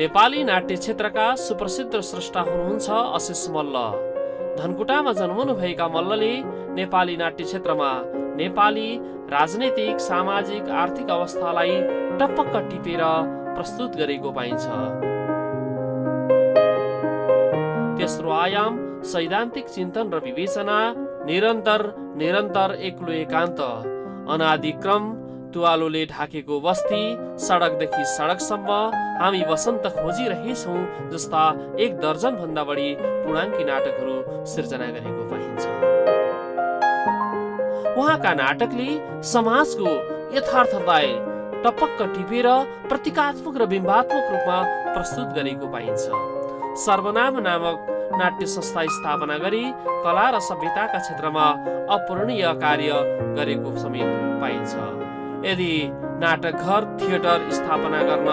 नेपाली नाट्य क्षेत्रका सुप्रसिद्ध स्रष्टा हुनुहुन्छ अशेष मल्ल। धनकुटामा जन्मनुभएका मल्लले नेपाली नाट्य क्षेत्रमा नेपाली राजनैतिक, सामाजिक, आर्थिक अवस्थालाई टपक्क टिपेर प्रस्तुत गरेको पाइन्छ। तेस्रो आयाम सैद्धान्तिक चिन्तन र विवेचना, निरन्तर एक्लो एकान्त, अनादिक्रम, तुवालोले ढाकेको बस्ती, सडकदेखि सडकसम्म, हामी वसन्त खोजिरहेछौँ जस्ता 1 दर्जन भन्दा बढी पूर्णाङ्की नाटकहरू सिर्जना गरेको पाइन्छ। उहाँका नाटकले समाजको यथार्थतालाई टपक्क टिपेर प्रतीकात्मक र बिम्बात्मक रूपमा प्रस्तुत गरेको पाइन्छ। सर्वनाम नामक नाट्य संस्था स्थापना गरी कला र सभ्यताका क्षेत्रमा अपूरणीय कार्य गरेको समेत पाइन्छ। यदि नाटकघर, थिएटर स्थापना गर्न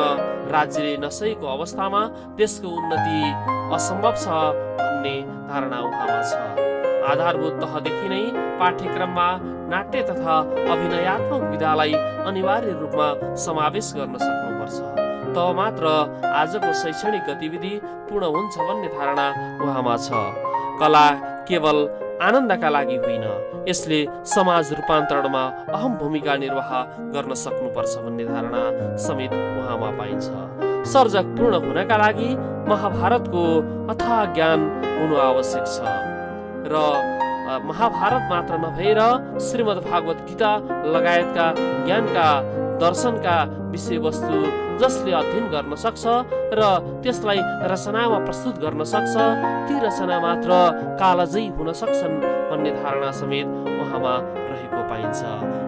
राज्यले नसकेको अवस्थामा देशको उन्नति असम्भव छ भन्ने धारणा उहाँमा छ। आधारभूत तहदेखि नै पाठ्यक्रममा नाट्य तथा अभिनयात्मक विधालाई अनिवार्य रूपमा समावेश गर्न सक्नुपर्छ, तब मात्र आजको शैक्षणिक गतिविधि पूर्ण हुन्छ भन्ने धारणा उहाँमा छ। कला केवल आनन्दका लागि होइन, यसले समाज रूपान्तरणमा अहम भूमिका निर्वाह गर्न सक्नुपर्छ भन्ने धारणा समेत उहाँमा पाइन्छ। सर्जक पूर्ण हुनका लागि महाभारतको अथाह ज्ञान हुनु आवश्यक छ र महाभारत मात्र नभएर श्रीमद् भागवत गीता लगायतका ज्ञानका, दर्शनका विषयवस्तु जसले अध्ययन गर्न सक्छ र त्यसलाई रचनामा प्रस्तुत गर्न सक्छ, ती रचना मात्र कालजयी हुन सक्छन् भन्ने धारणा समेत उहाँमा रहेको पाइन्छ।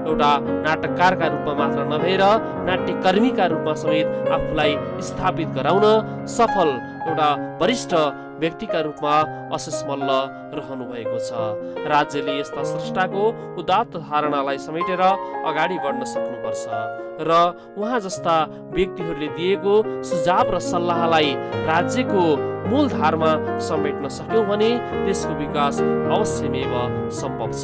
एउटा नाटककारका रूपमा मात्र नभएर नाट्यकर्मीका रूपमा समेत आफूलाई स्थापित गराउन सफल एउटा वरिष्ठ व्यक्तिका रूपमा अशेष मल्ल रहनु भएको छ। राज्यले यस्ता स्रष्टाको उदात्त धारणालाई समेटेर अगाडि बढ्न सक्नुपर्छ र उहाँ जस्ता व्यक्तिहरूले दिएको सुझाव र सल्लाहलाई राज्यको मूलधारमा समेट्न सक्यौं भने देशको विकास अवश्यमेव सम्भव छ।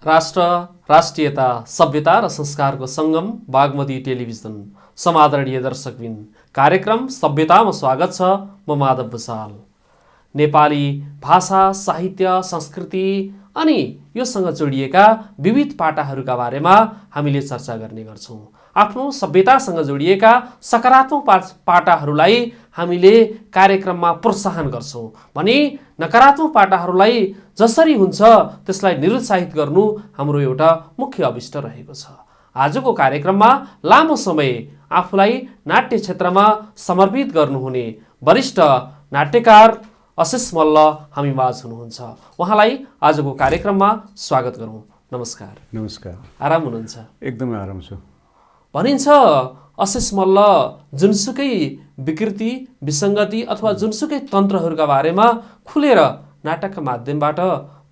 राष्ट्र, राष्ट्रियता, सभ्यता र संस्कारको सङ्गम बागमती टेलिभिजन। समादरणीय दर्शकबिन, कार्यक्रम सभ्यतामा स्वागत छ। म माधव भुसाल। नेपाली भाषा, साहित्य, संस्कृति अनि योसँग जोडिएका विविध पाटाहरूका बारेमा हामीले चर्चा गर्ने गर्छौँ। आफ्नो सभ्यतासँग जोडिएका सकारात्मक पाटाहरूलाई हामीले कार्यक्रममा प्रोत्साहन गर्छौँ भने नकारात्मक पाटाहरूलाई जसरी हुन्छ त्यसलाई निरुत्साहित गर्नु हाम्रो एउटा मुख्य अभिष्ट रहेको छ। आजको कार्यक्रममा लामो समय आफूलाई नाट्य क्षेत्रमा समर्पित गर्नुहुने वरिष्ठ नाट्यकार अशेष मल्ल हामी माझ हुनुहुन्छ। उहाँलाई आजको कार्यक्रममा स्वागत गरौँ। नमस्कार। नमस्कार। आराम हुनुहुन्छ? एकदमै आराम छु। भनिन्छ अशेष मल्ल जुनसुकै विकृति, विसङ्गति अथवा जुनसुकै तन्त्रहरूका बारेमा खुलेर नाटकका माध्यमबाट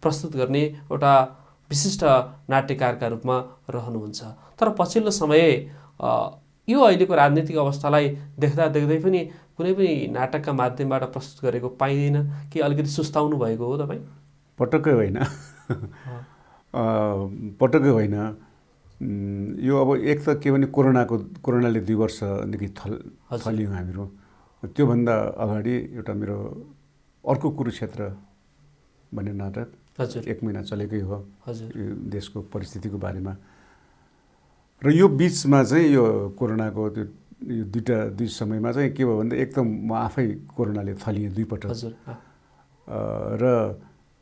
प्रस्तुत गर्ने एउटा विशिष्ट नाट्यकारका रूपमा रहनुहुन्छ। तर पछिल्लो समय यो अहिलेको राजनीतिक अवस्थालाई देख्दा देख्दै पनि कुनै पनि नाटकका माध्यमबाट प्रस्तुत गरेको पाइँदैन कि अलिकति सुस्ताउनु भएको हो तपाईँ? पटक्कै होइन, पटक्कै होइन। यो अब एक त के भने कोरोनाले 2 वर्षदेखि थलियौँ हामीहरू। त्योभन्दा अगाडि एउटा मेरो अर्को कुरुक्षेत्र भन्ने नाटक 1 महिना चलेकै हो यो देशको परिस्थितिको बारेमा। र यो बिचमा चाहिँ यो कोरोनाको त्यो यो दुई समयमा चाहिँ के भयो भन्दा एक त म आफै कोरोनाले थलिएँ 2 पटक र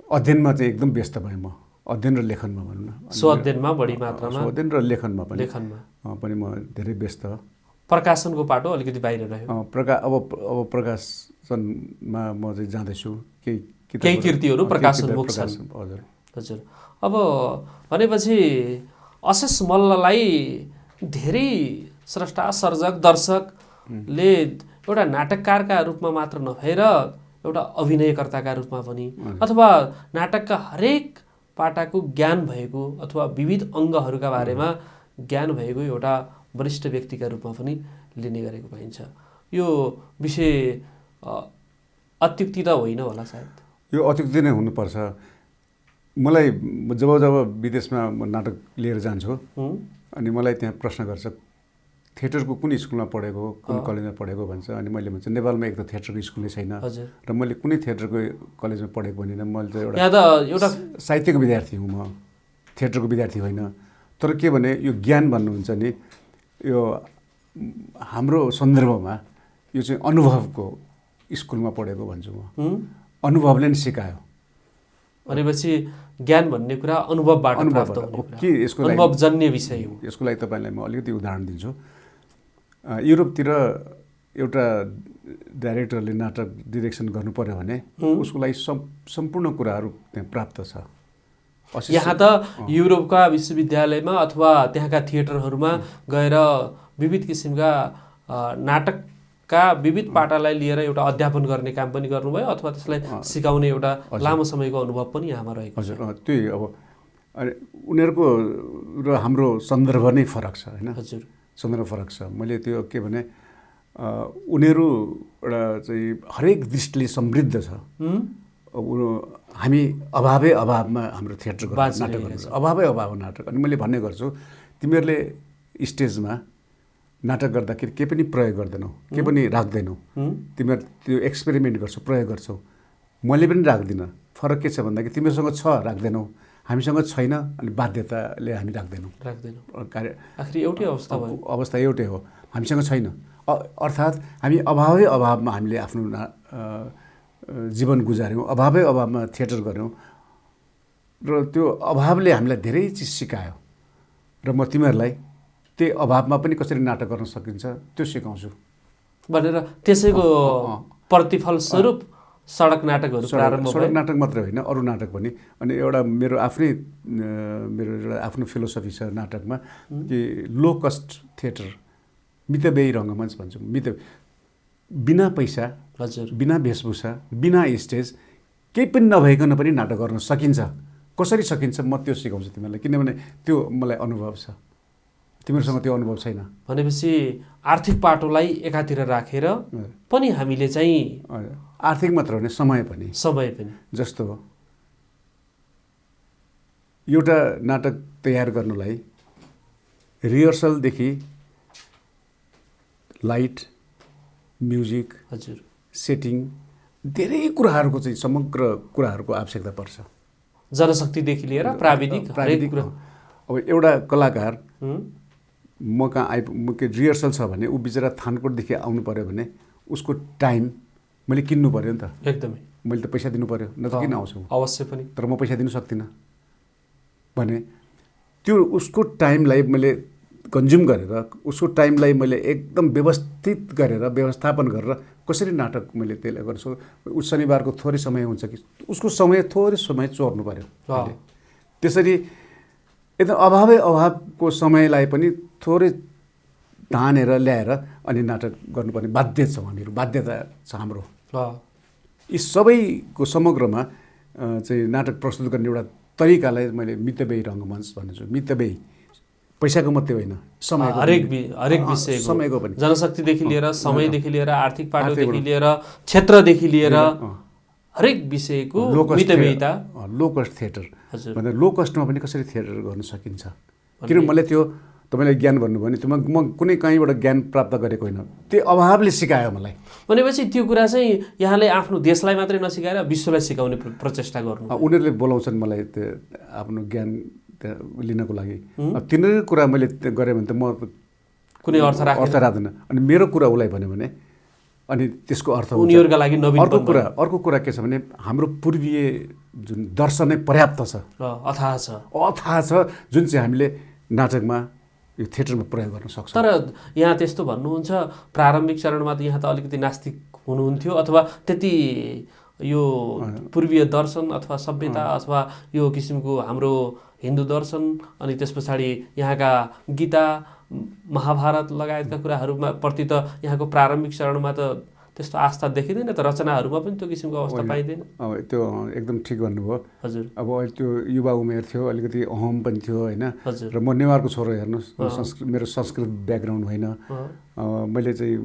अध्ययनमा चाहिँ एकदम व्यस्त भएँ। म अध्ययन र लेखनमा भनौँ न, स्वाध्ययनमा बढी मात्रामा, अध्ययन र लेखनमा पनि म धेरै व्यस्त। प्रकाशनको पाटो अलिकति बाहिर रह्यो। अब प्रकाशनमा म चाहिँ जाँदैछु, केही कृतिहरू प्रकाशोन्मुख छन्। हजुर। अब भनेपछि अशेष मल्ललाई धेरै स्रष्टा, सर्जक, दर्शकले एउटा नाटककारका रूपमा मात्र नभएर एउटा अभिनयकर्ताका रूपमा पनि अथवा नाटकका हरेक पाटाको ज्ञान भएको अथवा विविध अङ्गहरूका बारेमा ज्ञान भएको एउटा वरिष्ठ व्यक्तिका रूपमा पनि लिने गरेको पाइन्छ। यो विषय अत्युक्ति त होइन होला सायद? यो अत्युक्ति नै हुनुपर्छ। मलाई जब विदेशमा नाटक लिएर जान्छु अनि मलाई त्यहाँ प्रश्न गर्छ थिएटरको कुन स्कुलमा पढेको कुन कलेजमा पढेको भन्छ। अनि मैले भन्छ नेपालमा एक त थिएटरको स्कुलै छैन र मैले कुनै थिएटरको कलेजमा पढेको भनेन। मैले त एउटा साहित्यको विद्यार्थी हुँ, म थिएटरको विद्यार्थी होइन। तर के भने यो ज्ञान भन्नुहुन्छ नि, यो हाम्रो सन्दर्भमा यो चाहिँ अनुभवको स्कुलमा पढेको भन्छु म। अनुभवले नि सिकायो। भनेपछि ज्ञान भन्ने कुरा अनुभवबाट प्राप्त हुने के यसको लागि अनुभवजन्य विषय हो। यसको लागि तपाईँलाई म अलिकति उदाहरण दिन्छु। युरोपतिर एउटा डाइरेक्टरले नाटक डिरेक्सन गर्नु पर्यो भने उसको लागि सम्पूर्ण कुराहरू त्यहाँ प्राप्त छ। यहाँ त युरोपका विश्वविद्यालयमा अथवा त्यहाँका थिएटरहरूमा गएर विविध किसिमका नाटकका विविध पाटालाई लिएर एउटा अध्यापन गर्ने काम पनि गर्नुभयो अथवा त्यसलाई सिकाउने एउटा लामो समयको अनुभव पनि यहाँमा रहेको छ। हजुर, त्यही अब उनीहरूको र हाम्रो सन्दर्भ नै फरक छ होइन। हजुर, सन्दर्भ फरक छ। मैले त्यो के भने उनीहरू एउटा चाहिँ हरेक दृष्टिले समृद्ध छ। हामी अभावमा हाम्रो थिएटर नाटक गर्छ, अभाव नाटक। अनि मैले भन्ने गर्छु तिमीहरूले स्टेजमा नाटक गर्दाखेरि केही पनि प्रयोग गर्दैनौ, केही पनि राख्दैनौ, तिमीहरू त्यो एक्सपेरिमेन्ट गर्छौ, प्रयोग गर्छौ। मैले पनि राख्दिनँ। फरक के छ भन्दाखेरि तिमीहरूसँग छ राख्दैनौ, हामीसँग छैन, अनि बाध्यताले हामी राख्दैनौँ। आखिर एउटै अवस्था एउटै हो, हामीसँग छैन। अर्थात् हामी अभावमा हामीले आफ्नो जीवन गुजार्यौँ, अभावमा थिएटर गऱ्यौँ र त्यो अभावले हामीलाई धेरै चिज सिकायो। र म तिमीहरूलाई त्यही अभावमा पनि कसरी नाटक गर्न सकिन्छ त्यो सिकाउँछु भनेर त्यसैको प्रतिफल स्वरूप सडक नाटकहरू प्रारम्भ भयो। सडक नाटक मात्रै होइन, अरू नाटक पनि। अनि एउटा मेरो एउटा आफ्नो फिलोसफी छ नाटकमा कि लो कस्ट थिएटर, मितव्ययी रङ्गमञ्च भन्छौँ। बिना पैसा, हजुर, बिना वेशभूषा, बिना स्टेज, केही पनि नभइकन पनि नाटक गर्न सकिन्छ। कसरी सकिन्छ म त्यो सिकाउँछु तिमीहरूलाई, किनभने त्यो मलाई अनुभव छ, तिमीहरूसँग त्यो अनुभव छैन। भनेपछि आर्थिक पाटोलाई एकातिर राखेर पनि हामीले चाहिँ आर्थिक मात्र होइन, समय पनि जस्तो एउटा नाटक तयार गर्नलाई रिहर्सलदेखि लाइट, म्युजिक, हजुर, सेटिङ, धेरै कुराहरूको चाहिँ समग्र कुराहरूको आवश्यकता पर्छ। जनशक्तिदेखि लिएर प्राविधिक कुरा। अब एउटा कलाकार म कहाँ रिहर्सल छ भने ऊ बिचरा थानकोटदेखि आउनु पर्यो भने उसको टाइम मैले किन्नु पर्यो नि त। एकदमै मैले त पैसा दिनु पर्यो, न त किन आउँछु? अवश्य पनि। तर म पैसा दिनु सक्दिनँ भने त्यो उसको टाइमलाई मैले कन्ज्युम गरेर, उसको टाइमलाई मैले एकदम व्यवस्थित गरेर, व्यवस्थापन गरेर कसरी नाटक मैले त्यसलाई गर्छु। शनिबारको थोरै समय हुन्छ कि उसको थोरै समय चोर्नु पर्यो। त्यसरी एकदम अभावको समयलाई पनि थोरै तानेर ल्याएर अनि नाटक गर्नुपर्ने बाध्य छौँ हामीहरू, बाध्यता छ हाम्रो। यी सबैको समग्रमा चाहिँ नाटक प्रस्तुत गर्ने एउटा तरिकालाई मैले मितव्ययी रङ्गमञ्च भन्छु। मितव्ययी पैसाको मात्रै होइन, समयको, हरेक विषयको, समयको पनि, जनशक्तिदेखि लिएर, समयदेखि लिएर, आर्थिक पाटोदेखि लिएर, क्षेत्रदेखि लिएर हरेक विषयको मितव्ययिता। लो कस्ट थिएटर भन्दा लो कस्टमा पनि कसरी थिएटर गर्न सकिन्छ। किन मलाई त्यो तपाईँले ज्ञान भन्नुभयो भने त्यो म कुनै कहीँबाट ज्ञान प्राप्त गरेको होइन, त्यो अभावले सिकायो मलाई। भनेपछि त्यो कुरा चाहिँ यहाँले आफ्नो देशलाई मात्रै नसिकाएर विश्वलाई सिकाउने प्रचेष्टा गर्नु। उनीहरूले बोलाउँछन् मलाई त्यो आफ्नो ज्ञान लिनको लागि। अब तिनीहरू कुरा मैले गरेँ भने त म कुनै अर्थ राख्दैन। अनि मेरो कुरा उसलाई भन्यो भने अनि त्यसको अर्थ उनीहरूका लागि नवीन। अर्को कुरा के छ भने हाम्रो पूर्वीय जुन दर्शनै पर्याप्त छ, अथाह छ, जुन चाहिँ हामीले नाटकमा यो थिएटरमा प्रयोग गर्न सक्छौँ। तर यहाँ त्यस्तो भन्नुहुन्छ, प्रारम्भिक चरणमा त यहाँ त अलिकति नास्तिक हुनुहुन्थ्यो अथवा त्यति यो पूर्वीय दर्शन अथवा सभ्यता अथवा यो किसिमको हाम्रो हिन्दू दर्शन अनि त्यस पछाडि यहाँका गीता, महाभारत लगायतका कुराहरूमा प्रति त यहाँको प्रारम्भिक चरणमा त त्यस्तो आस्था देखिँदैन त, रचनाहरूमा पनि त्यो किसिमको अवस्था पाइँदैन। अब त्यो एकदम ठिक भन्नुभयो। हजुर, अब अहिले त्यो युवा उमेर थियो, अलिकति अहम पनि थियो होइन। हजुर, र म नेवारको छोरो, हेर्नुहोस्, मेरो संस्कृत ब्याकग्राउन्ड होइन। मैले चाहिँ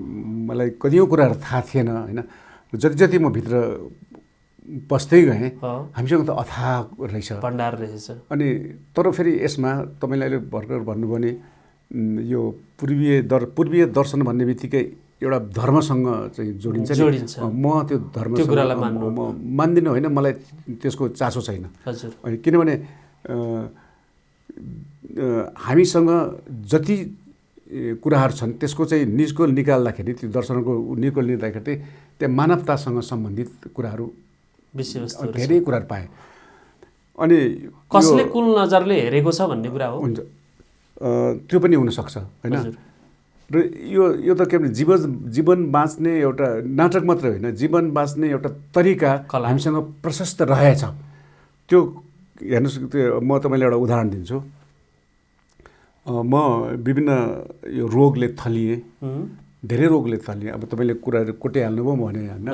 मलाई कतिौँ कुराहरू थाहा थिएन होइन। जति म भित्र बस्दै गएँ हामीसँग त अथाह रहेछ, भण्डार रहेछ। अनि तर फेरि यसमा तपाईँले अहिले भर्खर भन्नुभयो नि यो पूर्वीय दर्शन भन्ने बित्तिकै एउटा धर्मसँग चाहिँ जोडिन्छ नि। म त्यो धर्म म मान्दिनँ होइन, मलाई त्यसको चासो छैन। किनभने हामीसँग जति कुराहरू छन् त्यसको चाहिँ निस्कोल निकाल्दाखेरि, त्यो दर्शनको निस्कोल निकाल्दाखेरि त्यहाँ मानवतासँग सम्बन्धित कुराहरू धेरै कुराहरू पाएँ। अनि कसले कुन नजरले हेरेको छ भन्ने कुरा हो। हुन्छ, त्यो पनि हुनसक्छ होइन। र यो त के भने जीवन बाँच्ने एउटा नाटक मात्रै होइन, जीवन बाँच्ने एउटा तरिका हामीसँग प्रशस्त रहेछ। त्यो हेर्नुहोस्, त्यो म तपाईँलाई एउटा उदाहरण दिन्छु। म विभिन्न यो रोगले थलिएँ, धेरै रोगले थलिएँ। अब तपाईँले कुराहरू कोटिहाल्नुभयो भने होइन।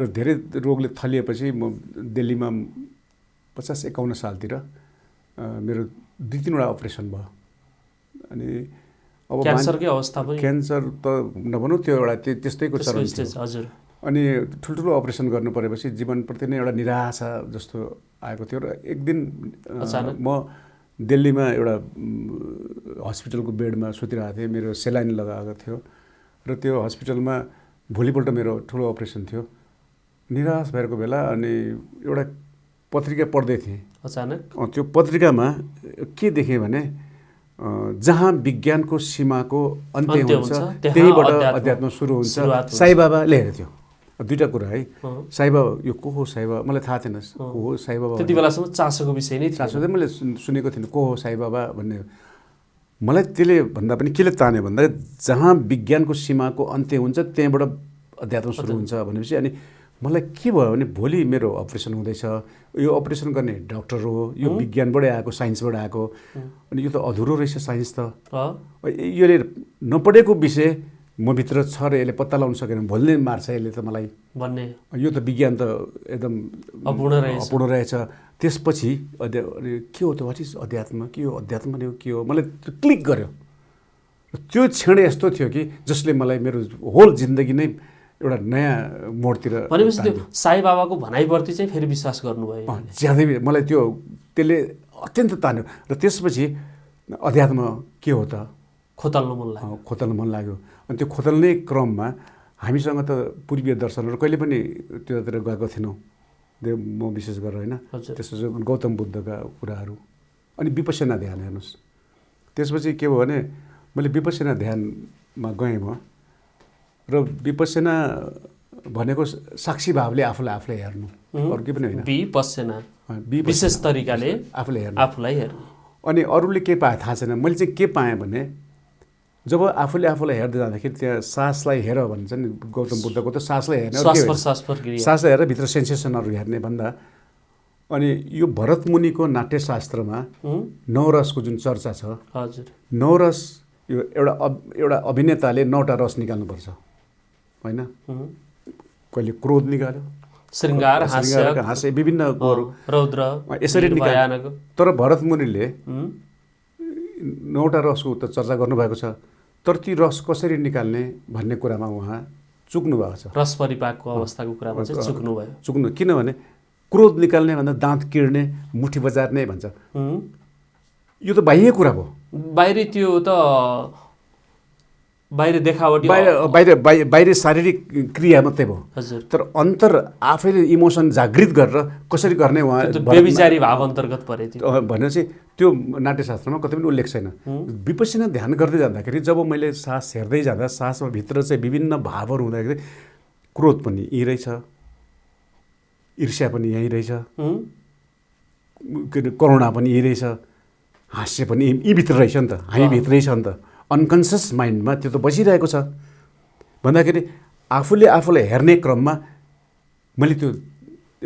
र धेरै रोगले थलिएपछि म दिल्लीमा 50-51 सालतिर मेरो 2-3वटा अपरेसन भयो। अनि अब क्यान्सरकै अवस्था पनि, क्यान्सर त नभनौँ, त्यो एउटा त्यस्तैको चरण थियो। अनि ठुल्ठुलो अपरेसन गर्नु परेपछि जीवनप्रति नै एउटा निराशा जस्तो आएको थियो। र एक दिन म दिल्लीमा एउटा हस्पिटलको बेडमा सुतिरहेको थिएँ, मेरो सेलाइन लगाएको थियो। र त्यो हस्पिटलमा भोलिपल्ट मेरो ठुलो अपरेसन थियो। निराश भएको बेला अनि एउटा पत्रिका पढ्दै थिएँ अचानक। त्यो पत्रिकामा के देखेँ भने, जहाँ विज्ञानको सीमाको अन्त्य हुन्छ त्यहीबाट अध्यात्म सुरु हुन्छ, साई बाबा लेखेको थियो। दुईवटा कुरा है, साई बाबा, यो को हो साई बाबा मलाई थाहा थिएन, को हो साई बाबा। त्यति बेलासम्म चासोको विषय नै, चासो चाहिँ मैले सुनेको थिइनँ, को हो साई बाबा भन्ने। मलाई त्यसले भन्दा पनि केले तान्यो भन्दा, जहाँ विज्ञानको सीमाको अन्त्य हुन्छ त्यहीँबाट अध्यात्म सुरु हुन्छ भनेपछि अनि मलाई के भयो भने, भोलि मेरो अपरेसन हुँदैछ, यो अपरेसन गर्ने डक्टर हो, यो विज्ञानबाटै आएको, साइन्सबाट आएको, अनि यो त अधुरो रहेछ साइन्स त। यसले नपढेको विषय म भित्र छ र यसले पत्ता लगाउन सकेन, भोलि नै मार्छ यसले त मलाई भन्ने। यो त विज्ञान त एकदम अपूर्ण रहेछ। त्यसपछि के हो त, वाट इज अध्यात्म, के हो अध्यात्म भनेको के हो, मलाई क्लिक गर्यो। त्यो क्षण यस्तो थियो कि जसले मलाई मेरो होल जिन्दगी नै एउटा नयाँ मोडतिर। भनेपछि त्यो साई बाबाको भनाइप्रति चाहिँ फेरि विश्वास गर्नुभयो ज्यादै। मलाई त्यसले अत्यन्त तान्यो। र त्यसपछि अध्यात्म के हो त खोतल्न मन लाग्यो। अनि त्यो खोतल्ने क्रममा हामीसँग त पूर्वीय दर्शनहरू कहिले पनि त्योतिर गएको थिएनौँ, म विशेष गरेर होइन। त्यसपछि गौतम बुद्धका कुराहरू, अनि विपश्यना ध्यान हेर्नुहोस्। त्यसपछि के भयो भने, मैले विपश्यना ध्यानमा गएँ म। र विपश्यना भनेको साक्षी भावले आफूलाई हेर्नु, अरू के पनि होइन। विशेष तरिकाले आफूलाई हेर्नु। अनि अरूले के पाए थाहा छैन, मैले चाहिँ के पाएँ भने, जब आफूलाई हेर्दै जाँदाखेरि त्यहाँ सासलाई हेर भन्छ नि, गौतम बुद्धको त सासलाई हेर्ने, सासलाई हेरेर भित्र सेन्सेसनहरू हेर्ने भन्दा। अनि यो भरत मुनिको नाट्यशास्त्रमा नवरसको जुन चर्चा छ, नवरस यो एउटा अभिनेताले 9वटा रस निकाल्नुपर्छ होइन। कहिले क्रोध निकाल्यो, श्रृङ्गार, हास्य, विभिन्न रौद्र, यसरी निकाल्यो। तर भरत मुनिले 9वटा रसको त चर्चा गर्नुभएको छ, तर ती रस कसरी निकाल्ने भन्ने कुरामा उहाँ चुक्नु भएको छ। रस परिपाकको अवस्थाको कुरामा चाहिँ चुक्नु। किनभने क्रोध निकाल्ने भन्दा दाँत किर्ने, मुठी बजार्ने भन्छ, यो त बाह्य कुरा भयो। बाहिरी त्यो त बाहिर देखावटी, बाहिर शारीरिक क्रिया मात्रै भयो। तर अन्तर आफैले इमोसन जागृत गरेर कसरी गर्ने, उहाँ बेविचारी भाव अन्तर्गत परे भनेर चाहिँ त्यो नाट्यशास्त्रमा कतै पनि उल्लेख छैन। विपश्यना ध्यान गर्दै जाँदाखेरि जब मैले सास हेर्दै जाँदा, सासमा भित्र चाहिँ विभिन्न भावहरू हुँदाखेरि क्रोध पनि यहीँ रहेछ, ईर्ष्या पनि यहीँ रहेछ, करुणा पनि यहीँ रहेछ, हास्य पनि यी भित्र रहेछ नि त, हामी भित्रै छ नि त। अनकन्सियस माइन्डमा त्यो त बसिरहेको छ भन्दाखेरि आफूलाई हेर्ने क्रममा मैले त्यो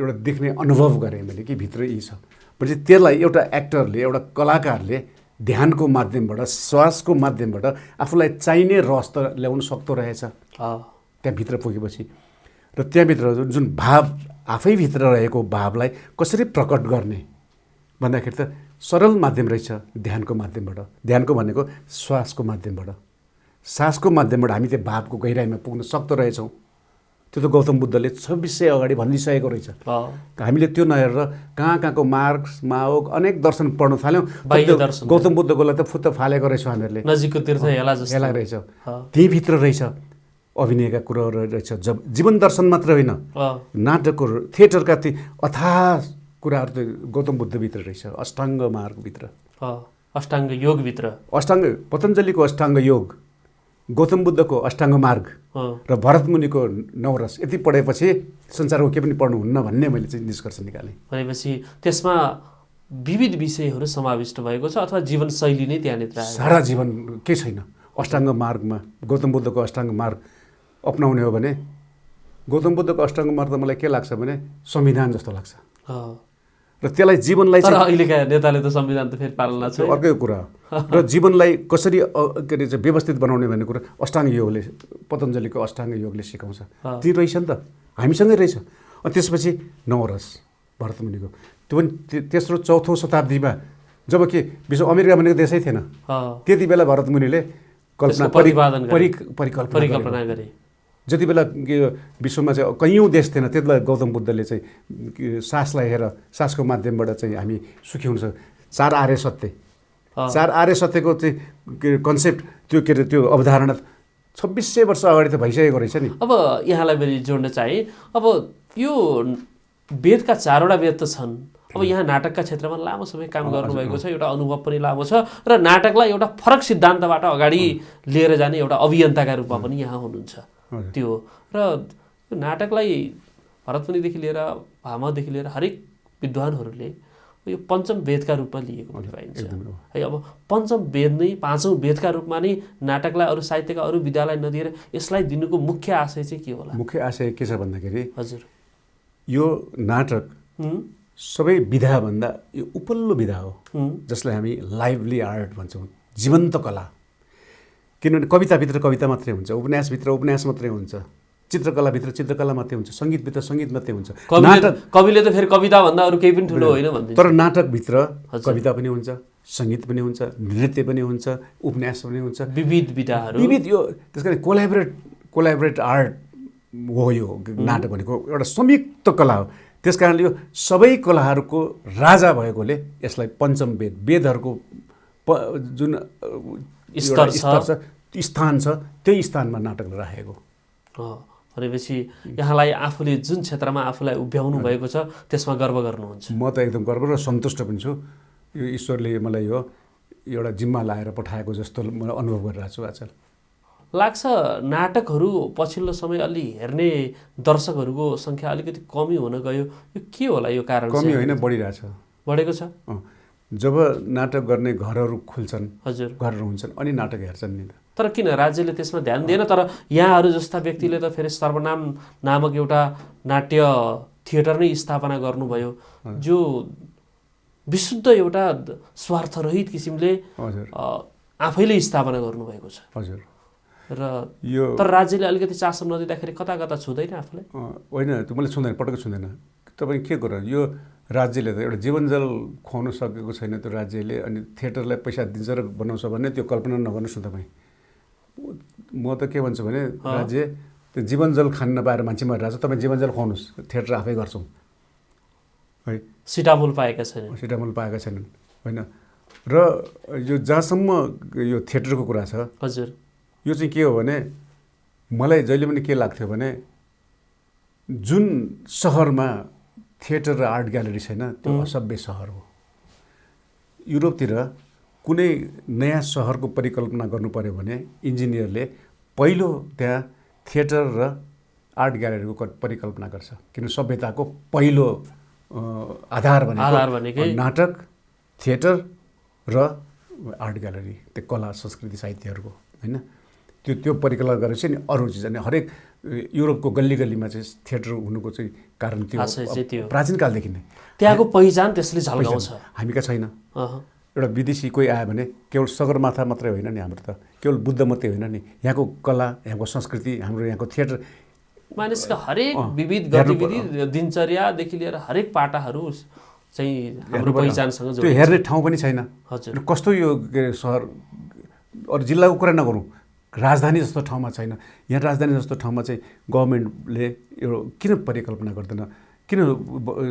एउटा देख्ने अनुभव गरेँ मैले कि भित्र यी छ। भनेपछि त्यसलाई एउटा एक्टरले, एउटा कलाकारले ध्यानको माध्यमबाट, श्वासको माध्यमबाट आफूलाई चाहिने रस त ल्याउन सक्दो रहेछ त्यहाँभित्र पुगेपछि। र त्यहाँभित्र जुन भाव, आफैभित्र रहेको भावलाई कसरी प्रकट गर्ने भन्दाखेरि त सरल माध्यम रहेछ ध्यानको माध्यमबाट। ध्यानको भनेको श्वासको माध्यमबाट, सासको माध्यमबाट हामी त्यो भावको गहिराइमा पुग्न सक्दो रहेछौँ। त्यो त गौतम बुद्धले 2600 अगाडि भनिसकेको रहेछ। हामीले त्यो नहेरेर कहाँको मार्क्स माओ अनेक दर्शन पढ्न थाल्यौँ। गौतम बुद्धकोलाई त फुत्त फालेको रहेछौँ हामीहरूले। नजिकको तीर्थ हेला रहेछ, त्यहीँभित्र रहेछ अभिनयका कुराहरू रहेछ। जीवन दर्शन मात्र होइन, नाटकहरू थिएटरका ती अथाह कुराहरू त गौतम बुद्धभित्र रहेछ। अष्टाङ्ग मार्गभित्र, अष्टाङ्ग योगभित्र, अष्टाङ्ग पतञ्जलिको अष्टाङ्ग योग, गौतम बुद्धको अष्टाङ्ग मार्ग र भरत मुनिको नवरस, यति पढेपछि संसारको के पनि पढ्नुहुन्न भन्ने मैले चाहिँ निष्कर्ष निकालेँ। भनेपछि त्यसमा विविध विषयहरू समाविष्ट भएको छ अथवा जीवनशैली नै त्यहाँनिर सारा जीवन के छैन। अष्टाङ्ग मार्गमा गौतम बुद्धको अष्टाङ्ग मार्ग अपनाउने हो भने, गौतम बुद्धको अष्टाङ्ग मार्ग त मलाई के लाग्छ भने संविधान जस्तो लाग्छ। र त्यसलाई जीवनलाई तर अहिलेका नेताले त संविधान त फेरि पालना छ, अर्कै कुरा। र जीवनलाई कसरी के अरे व्यवस्थित बनाउने भन्ने कुरा अष्टाङ्ग योगले, पतञ्जलिको अष्टाङ्ग योगले सिकाउँछ। ती रहेछ नि त, हामीसँगै रहेछ। अनि त्यसपछि नवरस भरत मुनिको, त्यो पनि तेस्रो चौथो शताब्दीमा, जब कि विश्व अमेरिका भनेको देशै थिएन त्यति बेला भरत मुनिले परिकल्पना गरे। जति बेला विश्वमा चाहिँ कैयौँ देश थिएन त्यति बेला गौतम बुद्धले चाहिँ सासलाई हेर, सासको माध्यमबाट चाहिँ हामी सुखी हुन्छ। 4 आर्य सत्य, 4 आर्य सत्यको चाहिँ कन्सेप्ट, त्यो के अरे त्यो अवधारणा 2600 वर्ष अगाडि त भइसकेको रहेछ नि। अब यहाँलाई मैले जोड्न चाहेँ, अब यो वेदका 4वटा वेद त छन्। अब यहाँ नाटकका क्षेत्रमा लामो समय काम गर्नुभएको छ, एउटा अनुभव पनि लामो छ र नाटकलाई एउटा फरक सिद्धान्तबाट अगाडि लिएर जाने एउटा अभियन्ताका रूपमा पनि यहाँ हुनुहुन्छ। त्यो र नाटकलाई भरतमुनिदेखि लिएर भामहदेखि लिएर हरेक विद्वानहरूले यो पञ्चम वेदका रूपमा लिएको पनि पाइन्छ है। अब पञ्चम वेद नै, 5औं वेदका रूपमा नै नाटकलाई अरू साहित्यका अरू विधालाई नदिएर यसलाई दिनुको मुख्य आशय चाहिँ के होला? मुख्य आशय के छ भन्दाखेरि, हजुर, यो नाटक सबै विधाभन्दा यो उपल्लो विधा हो, जसलाई हामी लाइभली आर्ट भन्छौँ, जीवन्त कला। किनभने कविताभित्र कविता मात्रै हुन्छ, उपन्यासभित्र उपन्यास मात्रै हुन्छ, चित्रकलाभित्र चित्रकला मात्रै हुन्छ, सङ्गीतभित्र सङ्गीत मात्रै हुन्छ। कविले त फेरि कविताभन्दा अरू केही पनि ठुलो होइन भन्छ। तर नाटकभित्र कविता पनि हुन्छ, सङ्गीत पनि हुन्छ, नृत्य पनि हुन्छ, उपन्यास पनि हुन्छ, विविध विधाहरू, विविध। यो त्यस कारण कोलाबरेट आर्ट हो यो नाटक भनेको, एउटा संयुक्त कला हो। त्यस कारणले यो सबै कलाहरूको राजा भएकोले यसलाई पञ्चम वेद, वेदहरूको जुन स्तर छ, स्थान छ, त्यही स्थानमा नाटकले राखेको। भनेपछि यहाँलाई आफूले जुन क्षेत्रमा आफूलाई उभ्याउनु भएको छ त्यसमा गर्व गर्नुहुन्छ? म त एकदम गर्व र सन्तुष्ट पनि छु। यो ईश्वरले मलाई यो एउटा जिम्मा लाएर पठाएको जस्तो मलाई अनुभव गरिरहेको छु आजकल। लाग्छ नाटकहरू पछिल्लो समय अलि हेर्ने दर्शकहरूको सङ्ख्या अलिकति कमी हुन गयो, यो के होला? यो कारण कमी होइन, बढिरहेछ, बढेको छ। जब नाटक गर्ने घरहरू खुल्छन्, हजुर, घरहरू हुन्छन्, अनि नाटक हेर्छन् नि। तर किन राज्यले त्यसमा ध्यान दिएन? तर यहाँहरू जस्ता व्यक्तिले त फेरि सर्वनाम नामक एउटा नाट्य थिएटर नै स्थापना गर्नुभयो, जो विशुद्ध एउटा स्वार्थरहित किसिमले आफैले स्थापना गर्नुभएको छ। हजुर। र यो तर राज्यले अलिकति चासो नदिँदाखेरि कता कता छुँदैन आफूलाई? होइन, त्यो मैले छुँदैन, पटक्कै छुँदैन। तपाईँ के गर्नु, यो राज्यले त एउटा जीवनजल खुवाउन सकेको छैन त्यो राज्यले, अनि थिएटरलाई पैसा दिन्छ र बनाउँछ भन्ने त्यो कल्पना नगर्नुहोस् न तपाईँ। म त के भन्छु भने, राज्य त्यो जीवनजल खान नपाएर मान्छे मरिरहेको छ, तपाईँ जीवनजल खुवाउनुहोस्, थिएटर आफै गर्छौँ है। सिटामोल पाएका छैनन्, सिटामोल पाएका छैनन्, होइन। र यो जहाँसम्म यो थिएटरको कुरा छ, हजुर, यो चाहिँ के हो भने, मलाई जहिले पनि के लाग्थ्यो भने, जुन सहरमा थिएटर र आर्ट ग्यालरी छैन त्यो असभ्य सहर हो। युरोपतिर कुनै नयाँ सहरको परिकल्पना गर्नु पर्यो भने इन्जिनियरले पहिलो त्यहाँ थिएटर र आर्ट ग्यालरीको परिकल्पना गर्छ, किन सभ्यताको पहिलो आधार भनेको नाटक, थिएटर र आर्ट ग्यालरी, त्यो कला संस्कृति साहित्यहरूको, होइन। त्यो परिकल्पना गरेपछि नि अरू चिज, अनि हरेक युरोपको गल्ली गल्लीमा चाहिँ थिएटर हुनुको चाहिँ कारण त्यो प्राचीन कालदेखि नै त्यहाँको पहिचान त्यसले झल्काउँछ। हामी कहाँ छैन। एउटा विदेशी कोही आयो भने केवल सगरमाथा मात्रै होइन नि, हाम्रो त केवल बुद्ध मात्रै होइन नि, यहाँको कला, यहाँको संस्कृति, हाम्रो यहाँको थिएटर, मानिसका हरेक विविध गतिविधि, दिनचर्यादेखि लिएर हरेक पाटाहरू चाहिँ हाम्रो पहिचानसँग त्यो हेर्ने ठाउँ पनि छैन। हजुर, कस्तो यो के अरे सहर, अरू जिल्लाको कुरा नगरौँ, राजधानी जस्तो ठाउँमा छैन। यहाँ राजधानी जस्तो ठाउँमा चाहिँ गभर्मेन्टले एउटा किन परिकल्पना गर्दैन, किन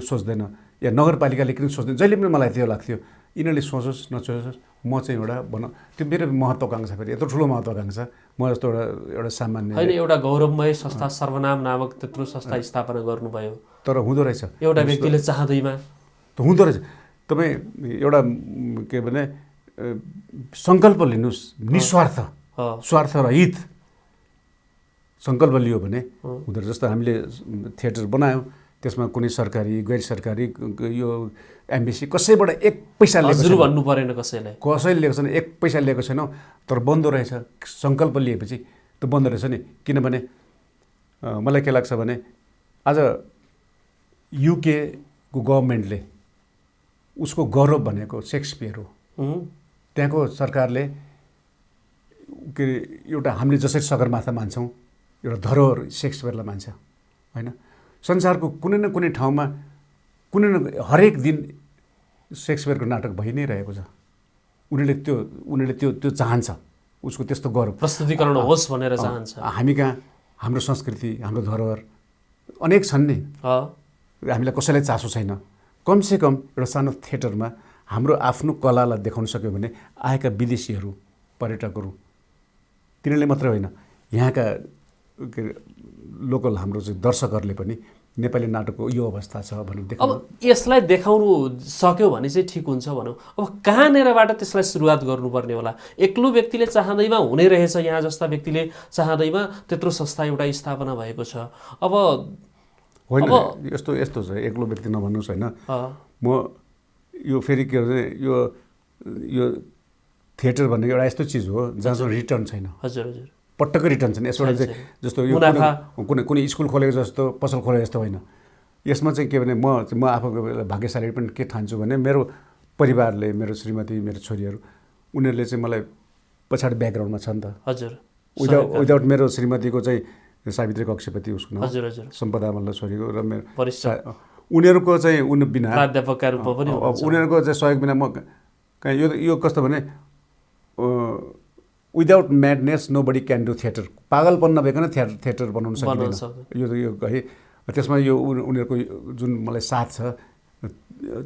सोच्दैन, या नगरपालिकाले किन सोच्दैन? जहिले पनि मलाई त्यो लाग्थ्यो यिनीहरूले सोचोस् नसोचोस्, म चाहिँ एउटा त्यो मेरो महत्त्वाकांक्षा, फेरि यत्रो ठुलो महत्त्वाकांक्षा, म जस्तो एउटा सामान्य होइन। एउटा गौरवमय संस्था सर्वनाम नामक त्यत्रो संस्था स्थापना गर्नुभयो, तर हुँदो रहेछ एउटा व्यक्तिले चाहँदैमा त हुँदो रहेछ। तपाईँ एउटा के भने सङ्कल्प लिनुहोस्, निस्वार्थ स्वार्थरहित सङ्कल्प लियो भने हुँदो रहेछ। जस्तो हामीले थिएटर बनायौँ, त्यसमा कुनै सरकारी गैर सरकारी यो एम्बेसी कसैबाट एक पैसा लिएको भन्नु परेन, कसैले लिएको छैन, एक पैसा लिएको छैनौँ, तर बन्दो रहेछ। सङ्कल्प लिएपछि त बन्दो रहेछ नि। किनभने मलाई के लाग्छ भने आज युकेको गभर्मेन्टले उसको गौरव भनेको सेक्सपियर हो। त्यहाँको सरकारले के अरे एउटा हामीले जसरी सगरमाथा मान्छौँ, एउटा धरोहर सेक्सपियरलाई मान्छ होइन। संसारको कुनै न कुनै ठाउँमा हरेक दिन सेक्सपियरको नाटक भइ नै रहेको छ। उनीहरूले त्यो चाहन्छ, उसको त्यस्तो गौरव प्रस्तुतिकरण होस् भनेर चाहन्छ। हामी कहाँ हाम्रो संस्कृति, हाम्रो धरोहर अनेक छन् नि, हामीलाई कसैलाई चासो छैन। कमसेकम एउटा सानो थिएटरमा हाम्रो आफ्नो कलालाई देखाउन सक्यो भने आएका विदेशीहरू, पर्यटकहरू, तिनीहरूले मात्रै होइन, यहाँका के लोकल हाम्रो चाहिँ दर्शकहरूले पनि नेपाली नाटकको यो अवस्था छ भनेर देखाउनु। अब यसलाई देखाउनु सक्यो भने चाहिँ ठिक हुन्छ भनौँ। अब कहाँनिरबाट त्यसलाई सुरुवात गर्नुपर्ने होला? एक्लो व्यक्तिले चाहँदैमा हुने रहेछ, यहाँ जस्ता व्यक्तिले चाहँदैमा त्यत्रो संस्था एउटा स्थापना भएको छ। अब होइन, यस्तो छ, एक्लो व्यक्ति नभन्नुहोस् होइन। म यो फेरि के भन्छ, यो थिएटर भन्ने एउटा यस्तो चिज हो जहाँसम्म रिटर्न छैन। हजुर हजुर, पटक्कै रिटर्न छैन यसबाट चाहिँ। जस्तो यो कुनै स्कुल खोलेको जस्तो, पसल खोलेको जस्तो होइन। यसमा चाहिँ के भने म आफू भाग्यशाली पनि के ठान्छु भने मेरो परिवारले, मेरो श्रीमती, मेरो छोरीहरू, उनीहरूले चाहिँ मलाई पछाडि ब्याकग्राउन्डमा छ नि त। हजुर, विदाउट मेरो श्रीमतीको चाहिँ सावित्री कक्षपति उसको नाम, हजुर हजुर, सम्पदा मल्ल छोरीको, र मेरो उनीहरूको चाहिँ बिना प्राध्यापकका रूपमा पनि उनीहरूको चाहिँ सहयोग बिना म कहाँ यो कस्तो भने without madness nobody can do theatre. पागलपन नभइकन थिएटर बनाउन सकिँदैन यो है। त्यसमा यो उनीहरूको जुन मलाई साथ छ,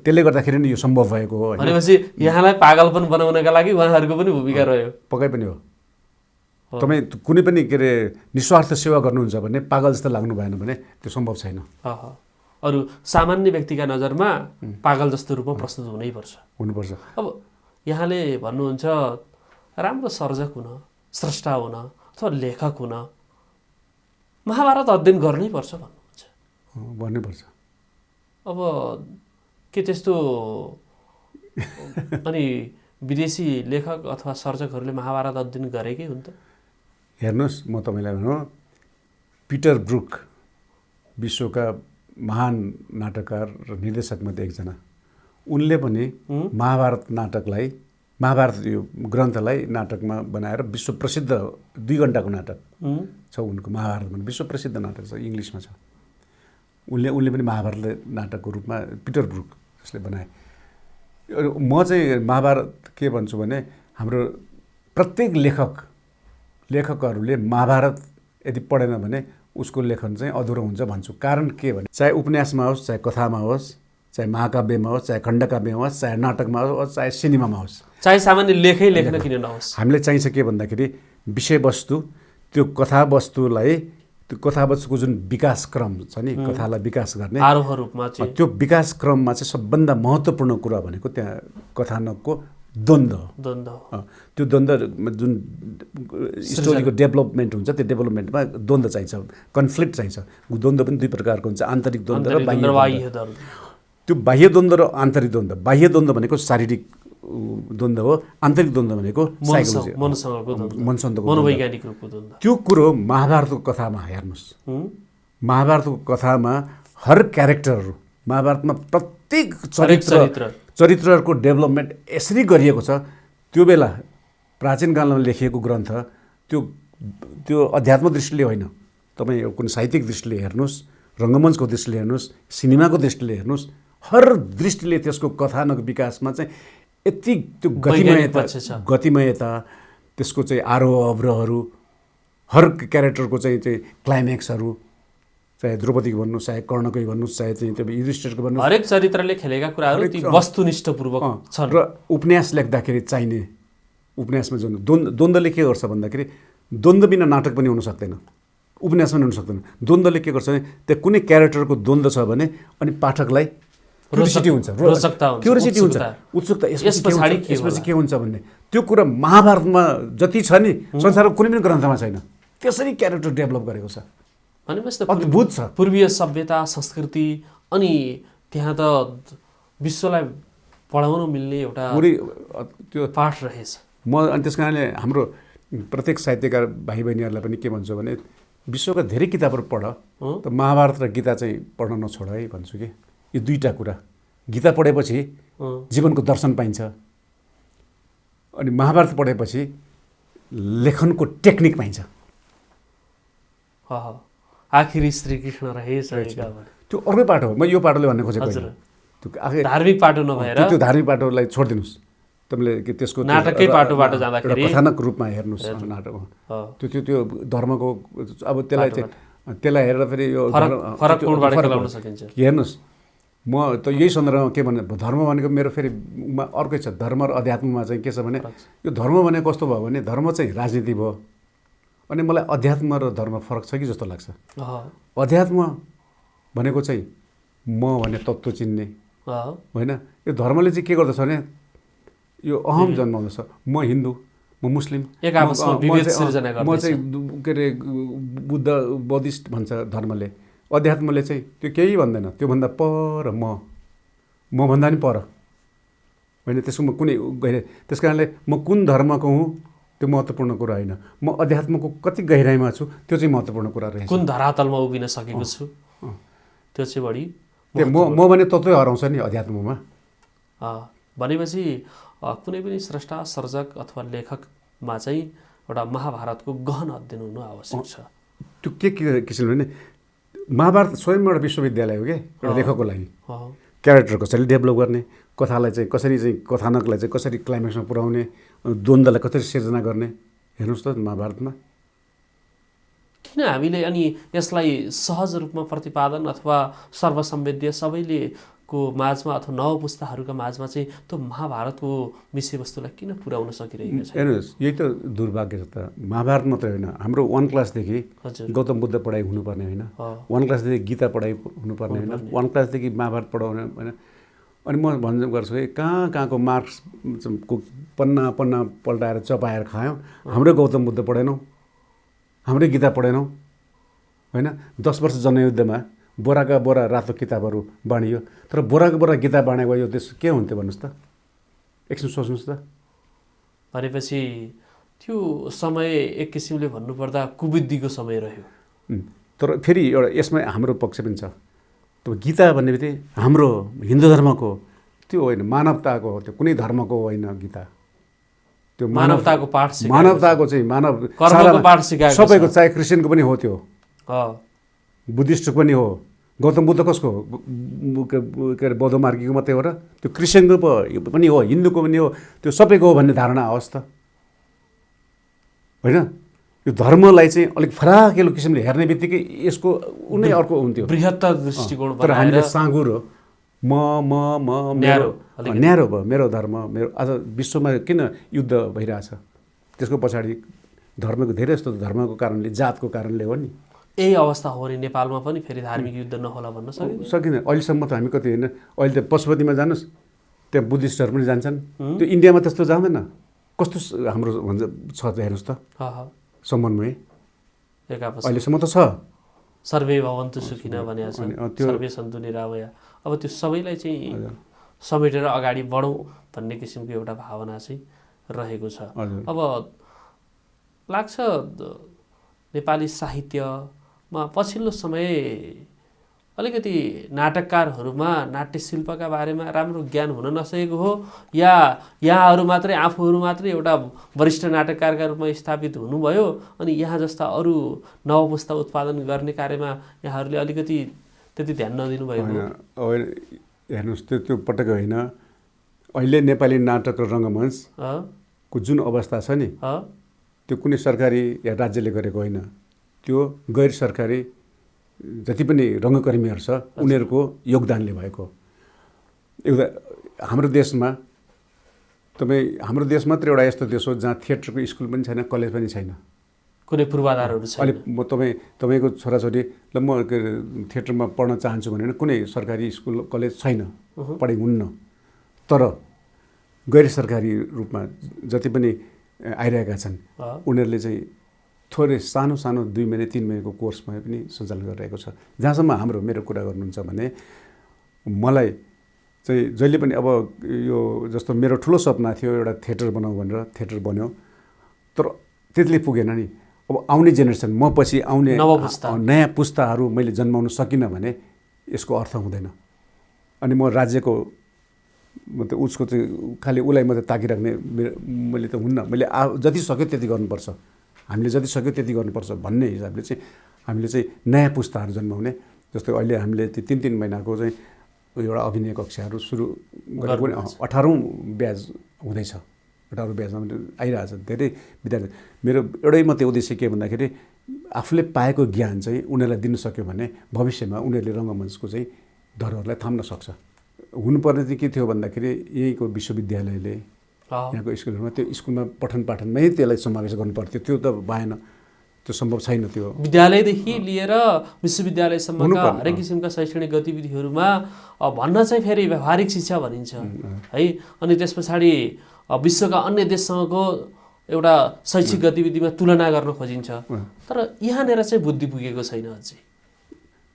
त्यसले गर्दाखेरि नै यो सम्भव भएको हो। भनेपछि यहाँलाई पागलपन बनाउनका लागि उहाँहरूको पनि भूमिका रह्यो। पक्कै पनि हो। तपाईँ कुनै पनि के अरे निस्वार्थ सेवा गर्नुहुन्छ भने पागल जस्तो लाग्नु भएन भने त्यो सम्भव छैन। अरू सामान्य व्यक्तिका नजरमा पागल जस्तो रूपमा प्रस्तुत हुनुपर्छ। अब यहाँले भन्नुहुन्छ राम्रो सर्जक हुन, स्रष्टा हुन अथवा लेखक हुन महाभारत अध्ययन गर्नै पर्छ भन्नुपर्छ। अब के त्यस्तो अनि विदेशी लेखक अथवा सर्जकहरूले महाभारत अध्ययन गरेकै हुन् त? हेर्नुहोस्, म तपाईँलाई भनौँ, पिटर ब्रुक विश्वका महान नाटककार र निर्देशकमध्ये एकजना, उनले पनि महाभारत यो ग्रन्थलाई नाटकमा बनाएर विश्व प्रसिद्ध 2 घण्टाको नाटक छ उनको। महाभारत भन्ने विश्व प्रसिद्ध नाटक छ, इङ्ग्लिसमा छ। उनले पनि महाभारतलाई नाटकको रूपमा पिटर ब्रुक जसले बनाए। म चाहिँ महाभारत के भन्छु भने हाम्रो प्रत्येक लेखकहरूले महाभारत यदि पढेन भने उसको लेखन चाहिँ अधुरो हुन्छ भन्छु। कारण के भने चाहे उपन्यासमा होस्, चाहे कथामा होस्, चाहे महाकाव्यमा होस्, चाहे खण्डकाव्यमा होस्, चाहे नाटकमा होस्, चाहे सिनेमामा होस्, चाहे सामान्य लेखै लेख्न किन नहोस्, हामीलाई चाहिन्छ के भन्दाखेरि विषयवस्तु, त्यो कथावस्तुलाई, त्यो कथावस्तुको जुन विकास क्रम छ नि, कथालाई विकास गर्ने आरोह रूपमा चाहिँ त्यो विकास क्रममा चाहिँ सबभन्दा महत्त्वपूर्ण कुरा भनेको त्यहाँ कथानकको द्वन्द्व। त्यो द्वन्द्व जुन स्टोरीको डेभलपमेन्ट हुन्छ, त्यो डेभलपमेन्टमा द्वन्द्व चाहिन्छ, कन्फ्लिक्ट चाहिन्छ। द्वन्द्व पनि 2 प्रकारको हुन्छ, आन्तरिक द्वन्द्व र बाह्य द्वन्द्व। त्यो बाह्य द्वन्द्व र आन्तरिक द्वन्द्व, बाह्य द्वन्द्व भनेको शारीरिक द्वन्द्व हो, आन्तरिक द्वन्द्व भनेको साइकोलोजी, मनोवैज्ञानिक रूपको द्वन्द्व। त्यो कुरो महाभारतको कथामा हेर्नुहोस्, महाभारतको कथामा हर क्यारेक्टरहरू, महाभारतमा प्रत्येक चरित्रहरूको डेभलपमेन्ट यसरी गरिएको छ। त्यो बेला प्राचीन कालमा लेखिएको ग्रन्थ त्यो अध्यात्म दृष्टिले होइन, तपाईँ कुनै साहित्यिक दृष्टिले हेर्नुहोस्, रङ्गमञ्चको दृष्टिले हेर्नुहोस्, सिनेमाको दृष्टिले हेर्नुहोस्, हर दृष्टिले त्यसको कथानक विकासमा चाहिँ यति त्यो गतिमयता, त्यसको चाहिँ आरोह अवरोहहरू, हर क्यारेक्टरको चाहिँ क्लाइम्याक्सहरू चाहे द्रौपदीको भन्नुहोस् चाहे कर्णकै भन्नुहोस् चाहे चाहिँ त्यो युधिष्ठिरको भन्नुहोस् हरेक चरित्रले खेलेका कुराहरू ती वस्तुनिष्ठपूर्वक छन्। र उपन्यास लेख्दाखेरि चाहिने उपन्यासमा जुन द्वन्द्वले के गर्छ भन्दाखेरि द्वन्द्व बिना नाटक पनि हुन सक्दैन, उपन्यास पनि हुन सक्दैन। द्वन्द्वले के गर्छ भने त्यहाँ कुनै क्यारेक्टरको द्वन्द्व छ भने अनि पाठकलाई क्युरियोसिटी हुन्छ, क्युरियोसिटी हुन्छ, उत्सुकता यसपछि के हुन्छ भन्ने। त्यो कुरा महाभारतमा जति छ नि संसारको कुनै पनि ग्रन्थमा छैन। त्यसरी क्यारेक्टर डेभलप गरेको छ, भनेपछि त अद्भुत छ। पूर्वीय सभ्यता संस्कृति अनि त्यहाँ त विश्वलाई पढाउन मिल्ने एउटा त्यो पाठ रहेछ। म अनि त्यस कारणले हाम्रो प्रत्येक साहित्यकार भाइ बहिनीहरूलाई पनि के भन्छु भने विश्वका धेरै किताबहरू पढ, त महाभारत र गीता चाहिँ पढ्न नछोड है भन्छु कि। यो दुईवटा कुरा, गीता पढेपछि जीवनको दर्शन पाइन्छ अनि महाभारत पढेपछि लेखनको टेक्निक पाइन्छ। आखिरी श्रीकृष्ण रहेछ त्यो अर्कै पाटो हो। म यो पाटोले भन्ने खोजेको होइन, त्यो धार्मिक पाटो नभएर त्यो धार्मिक पाटोलाई छोडिदिनुहोस् तपाईँले कि त्यसको नाटकै पाटोबाट जाँदाखेरि कथानक रूपमा हेर्नुहोस् नाटक। त्यो धर्मको अब त्यसलाई हेरेर फेरि यो हेर्नुहोस्। म त यही सन्दर्भमा के भन्ने, धर्म भनेको मेरो फेरि अर्कै छ। धर्म र अध्यात्ममा चाहिँ के छ भने यो धर्म भनेको कस्तो भयो भने धर्म चाहिँ राजनीति भयो अनि मलाई अध्यात्म र धर्म फरक छ कि जस्तो लाग्छ। अध्यात्म भनेको चाहिँ म भन्ने तत्त्व चिन्ने होइन। यो धर्मले चाहिँ के गर्दछ भने यो अहम जन्माउँदछ। म हिन्दू, म मुस्लिम, म चाहिँ के अरे बुद्ध बौद्धिस्ट भन्छ धर्मले। अध्यात्मले चाहिँ त्यो केही भन्दैन, त्योभन्दा पर म भन्दा नि पर होइन। त्यसको कुनै गहिराइ, त्यस कारणले म कुन धर्मको हुँ त्यो महत्त्वपूर्ण कुरा होइन, म अध्यात्मको कति गहिराइमा छु त्यो चाहिँ महत्त्वपूर्ण कुरा रहेछ। कुन धरातलमा उभिन सकेको छु त्यो चाहिँ बढी म भने तत्त्वै हराउँछ नि अध्यात्ममा। भनेपछि कुनै पनि स्रष्टा सर्जक अथवा लेखकमा चाहिँ एउटा महाभारतको गहन अध्ययन हुनु आवश्यक छ। त्यो के किसिमले भने महाभारत स्वयं एउटा विश्वविद्यालय हो क्या एउटा लेखकको लागि। क्यारेक्टर कसरी डेभलप गर्ने, कथालाई चाहिँ कसरी चाहिँ कथानकलाई चाहिँ कसरी क्लाइम्याक्समा पुर्याउने, द्वन्द्वलाई कसरी सिर्जना गर्ने, हेर्नुहोस् त महाभारतमा। किन हामीले अनि यसलाई सहज रूपमा प्रतिपादन अथवा सर्वसम्वेद्य सबैले को माझमा अथवा नवपुस्ताहरूका माझमा चाहिँ त्यो महाभारतको विषयवस्तुलाई किन पुर्याउन सकिरहेको छ? हेर्नुहोस्, यही त दुर्भाग्य छ त। महाभारत मात्रै होइन, हाम्रो 1 क्लासदेखि गौतम बुद्ध पढाइ हुनुपर्ने होइन, 1 क्लासदेखि गीता पढाइ हुनुपर्ने होइन, 1 क्लासदेखि महाभारत पढाउने होइन। अनि म भन्ने गर्छु कि कहाँको मार्क्सको पन्ना पल्टाएर चपाएर खायौँ, हाम्रै गौतम बुद्ध पढेनौँ, हाम्रै गीता पढेनौँ होइन। 10 वर्ष जनयुद्धमा बोराका बोरा रातो किताबहरू बाँडियो, तर बोराका बोरा गीता बाँडेको यो देश के हुन्थ्यो भन्नुहोस् त, एकछिन सोच्नुहोस् त। भनेपछि त्यो समय एक किसिमले भन्नुपर्दा कुबुद्धिको समय रह्यो। तर फेरि एउटा यसमा हाम्रो पक्ष पनि छ। त्यो गीता भन्ने बित्तिकै हाम्रो हिन्दू धर्मको त्यो होइन, मानवताको हो, त्यो कुनै धर्मको होइन। गीता त्यो मानवताको पाठ, मानवताको चाहिँ मानव पाठ सिकाएको सबैको, चाहे क्रिस्चियनको पनि हो, त्यो बुद्धिस्टको पनि हो। गौतम बुद्ध कसको हो? के अरे बौद्ध मार्गीको मात्रै हो र? त्यो क्रिस्चियनको पनि हो, हिन्दूको पनि हो, त्यो सबैको हो भन्ने धारणा आओस् त होइन। यो धर्मलाई चाहिँ अलिक फराकिलो किसिमले हेर्ने बित्तिकै यसको उनै अर्को हुन्थ्यो, बृहत्तर दृष्टिकोण। तर हामीले साँगुर हो, म न्यारो भयो मेरो धर्म, मेरो आज विश्वमा किन युद्ध भइरहेछ? त्यसको पछाडि धर्मको धेरै जस्तो धर्मको कारणले, जातको कारणले हो नि। यही अवस्था हो भने नेपालमा पनि फेरि धार्मिक युद्ध नहोला भन्न सकिँदैन। अहिलेसम्म त हामी कति होइन, अहिले त पशुपतिमा जानुहोस् त्यहाँ बुद्धिस्टहरू पनि जान्छन्, त्यो इन्डियामा त्यस्तो जाँदैन। कस्तो हाम्रो भन्छ छ हेर्नुहोस् त समन्वय अहिलेसम्म त छ। सर्वे भवन्तु सुखिनः भनेको छ, सर्वे सन्तु निरामया। अब त्यो सबैलाई चाहिँ समेटेर अगाडि बढौँ भन्ने किसिमको एउटा भावना चाहिँ रहेको छ। अब लाग्छ नेपाली साहित्यमा पछिल्लो समय अलिकति नाटककारहरूमा नाट्यशिल्पका बारेमा राम्रो ज्ञान हुन नसकेको हो, या यहाँहरू मात्रै आफूहरू मात्रै एउटा वरिष्ठ नाटककारका रूपमा स्थापित हुनुभयो अनि यहाँ जस्ता अरू नवपुस्ता उत्पादन गर्ने कार्यमा यहाँहरूले अलिकति त्यति ध्यान नदिनु भएको? हेर्नुहोस्, त्यो पटक्कै होइन। अहिले नेपाली नाटक र रङ्गमञ्चको जुन अवस्था छ नि, त्यो कुनै सरकारी या राज्यले गरेको होइन, त्यो गैर सरकारी जति पनि रङ्गकर्मीहरू छ उनीहरूको योगदानले भएको। एउटा हाम्रो देशमा हाम्रो देश मात्र एउटा यस्तो देश हो जहाँ थिएटरको स्कुल पनि छैन, कलेज पनि छैन, कुनै पूर्वाधारहरू छैन। अहिले म तपाईँको छोराछोरी ल म थिएटरमा पढ्न चाहन्छु भने कुनै सरकारी स्कुल कलेज छैन, पढाइ हुन्न। तर गैर सरकारी रूपमा जति पनि आइरहेका छन् उनीहरूले चाहिँ थोरै सानो 2 महिना 3 महिनाको कोर्समा पनि सञ्चालन गरिरहेको छ। जहाँसम्म मेरो कुरा गर्नुहुन्छ भने मलाई चाहिँ जहिले पनि अब यो जस्तो मेरो ठुलो सपना थियो एउटा थिएटर बनाऊ भनेर, थिएटर बन्यो, तर त्यसले पुगेन नि। अब आउने जेनेरेसन, म पछि आउने नयाँ पुस्ताहरू मैले जन्माउन सकिनँ भने यसको अर्थ हुँदैन। अनि म राज्यको मतलब उसको चाहिँ खालि उसलाई मात्रै ताकिराख्ने मैले त हुन्न। मैले जति सक्यो त्यति गर्नुपर्छ, हामीले जति सक्यो त्यति गर्नुपर्छ भन्ने हिसाबले चाहिँ हामीले चाहिँ नयाँ पुस्ताहरू जन्माउने। जस्तो अहिले हामीले 3 महिनाको चाहिँ एउटा अभिनय कक्षाहरू सुरु गरेको 18औं ब्याज हुँदैछ। 18औं ब्याजमा आइरहेछ धेरै विद्यार्थी। मेरो एउटै मात्रै उद्देश्य के भन्दाखेरि आफूले पाएको ज्ञान चाहिँ उनीहरूलाई दिन सक्यो भने भविष्यमा उनीहरूले रङ्गमञ्चको चाहिँ धरोहरलाई थाम्न सक्छ। हुनुपर्ने चाहिँ के थियो भन्दाखेरि यहीँको विश्वविद्यालयले यहाँको स्कुलहरूमा त्यो स्कुलमा पठन पाठनमै त्यसलाई समावेश गर्नुपर्थ्यो। त्यो त भएन, त्यो सम्भव छैन। त्यो विद्यालयदेखि लिएर विश्वविद्यालयसम्मका हरेक किसिमका शैक्षणिक गतिविधिहरूमा भन्न चाहिँ फेरि व्यावहारिक शिक्षा भनिन्छ है। अनि त्यस पछाडि विश्वका अन्य देशसँगको एउटा शैक्षिक गतिविधिमा तुलना गर्न खोजिन्छ। तर यहाँनिर चाहिँ बुद्धि पुगेको छैन अझै।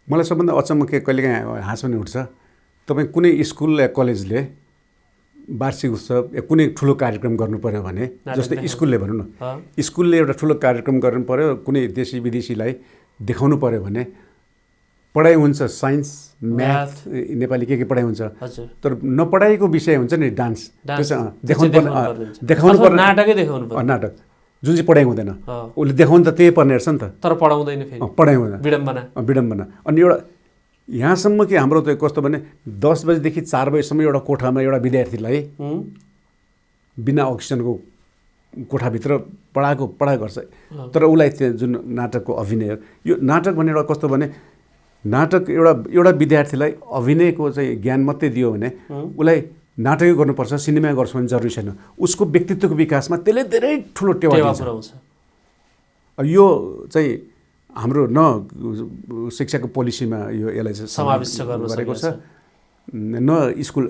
मलाई सबभन्दा अचम्म के कहिलेकाहीँ हाँस पनि उठ्छ, तपाईँ कुनै स्कुल या कलेजले वार्षिक उत्सव या कुनै ठुलो कार्यक्रम गर्नु पर्यो भने, जस्तै स्कुलले भनौँ न, स्कुलले एउटा ठुलो कार्यक्रम गर्नु पर्यो, कुनै देशी विदेशीलाई देखाउनु पर्यो भने पढाइ हुन्छ, साइन्स म्याथ नेपाली के पढाइ हुन्छ। तर नपढाइको विषय हुन्छ नि डान्स, देखाउनु पर्ने नाटकै देखाउनु पर्यो, नाटक जुन चाहिँ पढाइ हुँदैन उसले देखाउनु त त्यही पर्ने रहेछ नि त, तर पढाउँदैन, पढाइ हुँदैन, विडम्बना। अनि एउटा यहाँसम्म कि हाम्रो त कस्तो भने 10 बजेदेखि 4 बजेसम्म एउटा कोठामा एउटा विद्यार्थीलाई बिना अक्सिजनको कोठाभित्र पढाइ गर्छ। तर उसलाई त्यो जुन नाटकको अभिनय, यो नाटक भन्ने एउटा कस्तो भने नाटक एउटा विद्यार्थीलाई अभिनयको चाहिँ ज्ञान मात्रै दियो भने उसलाई नाटकै गर्नुपर्छ, सिनेमा गर्छु भने जरुरी छैन। उसको व्यक्तित्वको विकासमा त्यसले धेरै ठुलो टेवा दिन्छ। यो चाहिँ हाम्रो न शिक्षाको पोलिसीमा यसलाई चाहिँ समावेश गरेको छ, न स्कुल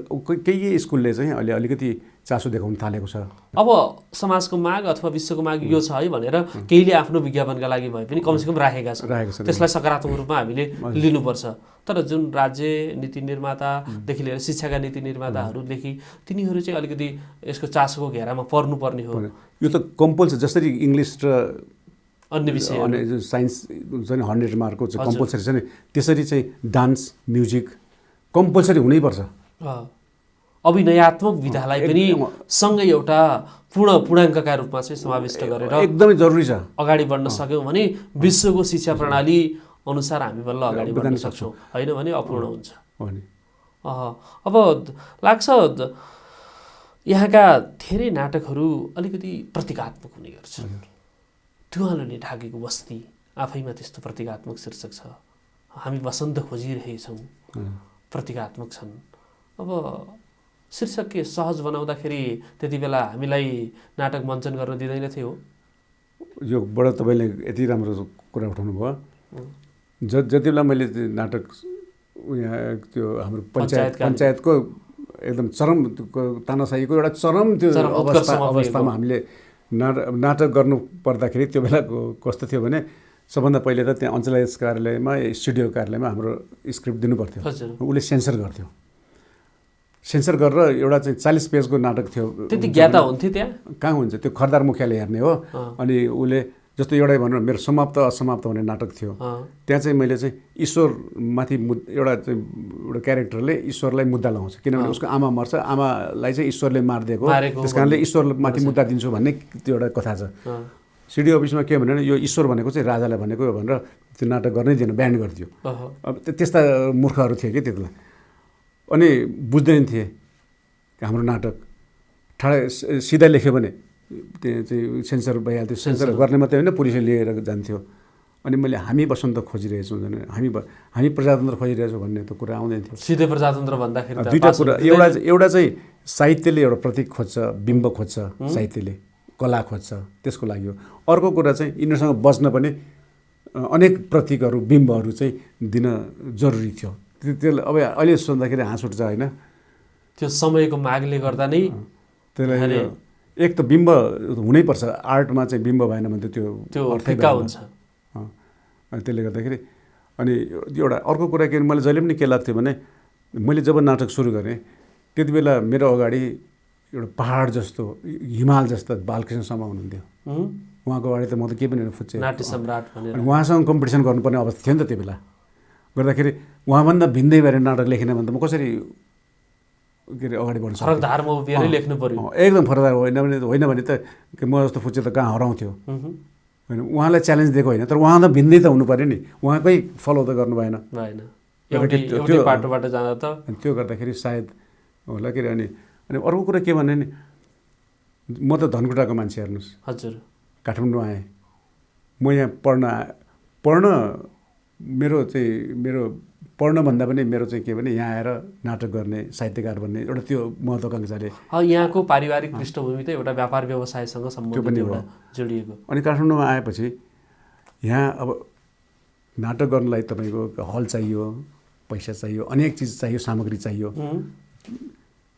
केही स्कुलले चाहिँ अहिले अलिकति चासो देखाउन थालेको छ। अब समाजको माग अथवा विश्वको माग यो छ है भनेर केहीले आफ्नो विज्ञापनका लागि भए पनि कमसेकम राखेका छन्, त्यसलाई सकारात्मक रूपमा हामीले लिनुपर्छ। तर जुन राज्य नीति निर्मातादेखि लिएर शिक्षाका नीति निर्माताहरूदेखि तिनीहरू चाहिँ अलिकति यसको चासोको घेरामा पर्नुपर्ने हो। यो त कम्पल्सरी, जसरी इङ्ग्लिस र अन्य विषय साइन्स चाहिँ 100 मार्कको चाहिँ कम्पल्सरी छ नि, त्यसरी चाहिँ डान्स म्युजिक कम्पल्सरी हुनैपर्छ। अभिनयात्मक विधालाई पनि सँगै एउटा पूर्णाङ्कका रूपमा चाहिँ समाविष्ट गरेर एकदमै जरुरी छ। अगाडि बढ्न सक्यौँ भने विश्वको शिक्षा प्रणाली अनुसार हामी बल्ल अगाडि बढ्न सक्छौँ, होइन भने अपूर्ण हुन्छ। अब लाग्छ यहाँका धेरै नाटकहरू अलिकति प्रतीकात्मक हुने गर्छ। टुवालोले ढाकेको बस्ती आफैमा त्यस्तो प्रतीकात्मक शीर्षक छ। हामी वसन्त खोजिरहेछौँ, प्रतीकात्मक छन्। अब शीर्षक के सहज बनाउँदाखेरि त्यति बेला हामीलाई नाटक मञ्चन गर्न दिँदैन थियो। यो बडो तपाईँले यति राम्रो कुरा उठाउनु भयो। जति बेला मैले नाटक यहाँ त्यो हाम्रो पञ्चायतको एकदम चरम तानाशाहीको एउटा चरम त्यो अवस्थामा हामीले नाटक गर्नु पर्दाखेरि त्यो बेला कस्तो थियो भने सबभन्दा पहिले त त्यहाँ अञ्चलायज कार्यालयमा स्टुडियो कार्यालयमा हाम्रो स्क्रिप्ट दिनु पर्थ्यो, उसले सेन्सर गर्थ्यो। सेन्सर गरेर एउटा चाहिँ 40 पेजको नाटक थियो। त्यति ज्ञाता हुन्थ्यो त्यहाँ कहाँ हुन्छ, त्यो खरदार मुखियाले हेर्ने हो। अनि उसले जस्तो एउटै भनेर मेरो समाप्त असमाप्त हुने नाटक थियो, त्यहाँ चाहिँ मैले चाहिँ ईश्वरमाथि एउटा क्यारेक्टरले ईश्वरलाई मुद्दा लाउँछ, किनभने उसको आमा मर्छ, आमालाई चाहिँ ईश्वरले मारिदिएको, त्यस कारणले ईश्वरमाथि मुद्दा दिन्छु भन्ने त्यो एउटा कथा छ। सिडिओ अफिसमा के भने यो ईश्वर भनेको चाहिँ राजालाई भनेको भनेर त्यो नाटक गर्नै दिएन, ब्यान्ड गरिदियो। अब त्यस्ता मूर्खहरू थिए कि त्यतिबेला। अनि बुझ्दैन थिए हाम्रो नाटक ठाडै सिधा लेख्यो भने त्यहाँ चाहिँ सेन्सर भइहाल्थ्यो सेन्सर गर्ने मात्रै होइन पुलिसले लिएर जान्थ्यो अनि मैले हामी वसन्त खोजिरहेछौँ भने हामी प्रजातन्त्र खोजिरहेछौँ भन्ने त कुरा आउँदैन थियो सिधै प्रजातन्त्र भन्दाखेरि दुईवटा कुरा एउटा चाहिँ साहित्यले एउटा प्रतीक खोज्छ बिम्ब खोज्छ साहित्यले कला खोज्छ त्यसको लागि हो अर्को कुरा चाहिँ यिनीहरूसँग बच्न पनि अनेक प्रतीकहरू बिम्बहरू चाहिँ दिन जरुरी थियो त्यसले अब अहिले सोच्दाखेरि हाँस उठ्छ होइन त्यो समयको मागले गर्दा नै त्यसलाई एक त बिम्ब हुनैपर्छ आर्टमा चाहिँ बिम्ब भएन भने त त्यो फिक्का हुन्छ अनि त्यसले गर्दाखेरि अनि एउटा अर्को कुरा के मैले जहिले पनि के लाग्थ्यो भने मैले जब नाटक सुरु गरेँ त्यति बेला मेरो अगाडि एउटा पहाड जस्तो हिमाल जस्तो बालकृष्ण शर्मा हुनुहुन्थ्यो उहाँको अगाडि त म त केही पनि फुच्चे नाट्य सम्राट भनेर अनि उहाँसँग कम्पिटिसन गर्नुपर्ने अवस्था थियो नि त त्यो बेला गर्दाखेरि उहाँभन्दा भिन्दै भएर नाटक लेखेन भने त म कसरी के अरे अगाडि बढ्नु सक्छु फरक धारमा उभिएरै लेख्नु पर्यो एकदम फरक धार होइन भने त म जस्तो फुच्चे त कहाँ हराउँथ्यो होइन उहाँलाई च्यालेन्ज दिएको होइन तर उहाँ त भिन्दै त हुनु पऱ्यो नि उहाँकै फलो त गर्नु भएन एउटै बाटोबाट जाँदा त त्यो गर्दाखेरि सायद होला के अरे अनि अर्को कुरा के भने नि म त धनकुटाको मान्छे हेर्नुहोस् हजुर काठमाडौँ आएँ म यहाँ पढ्न मेरो पढ्नभन्दा पनि मेरो चाहिँ के भने यहाँ आएर नाटक गर्ने साहित्यकार भन्ने एउटा त्यो महत्त्वाकांक्षाले यहाँको पारिवारिक पृष्ठभूमि त एउटा व्यापार व्यवसायसँग सम्बन्धित एउटा जोडिएको अनि काठमाडौँमा आएपछि यहाँ अब नाटक गर्नलाई तपाईँको हल चाहियो पैसा चाहियो अनेक चिज चाहियो सामग्री चाहियो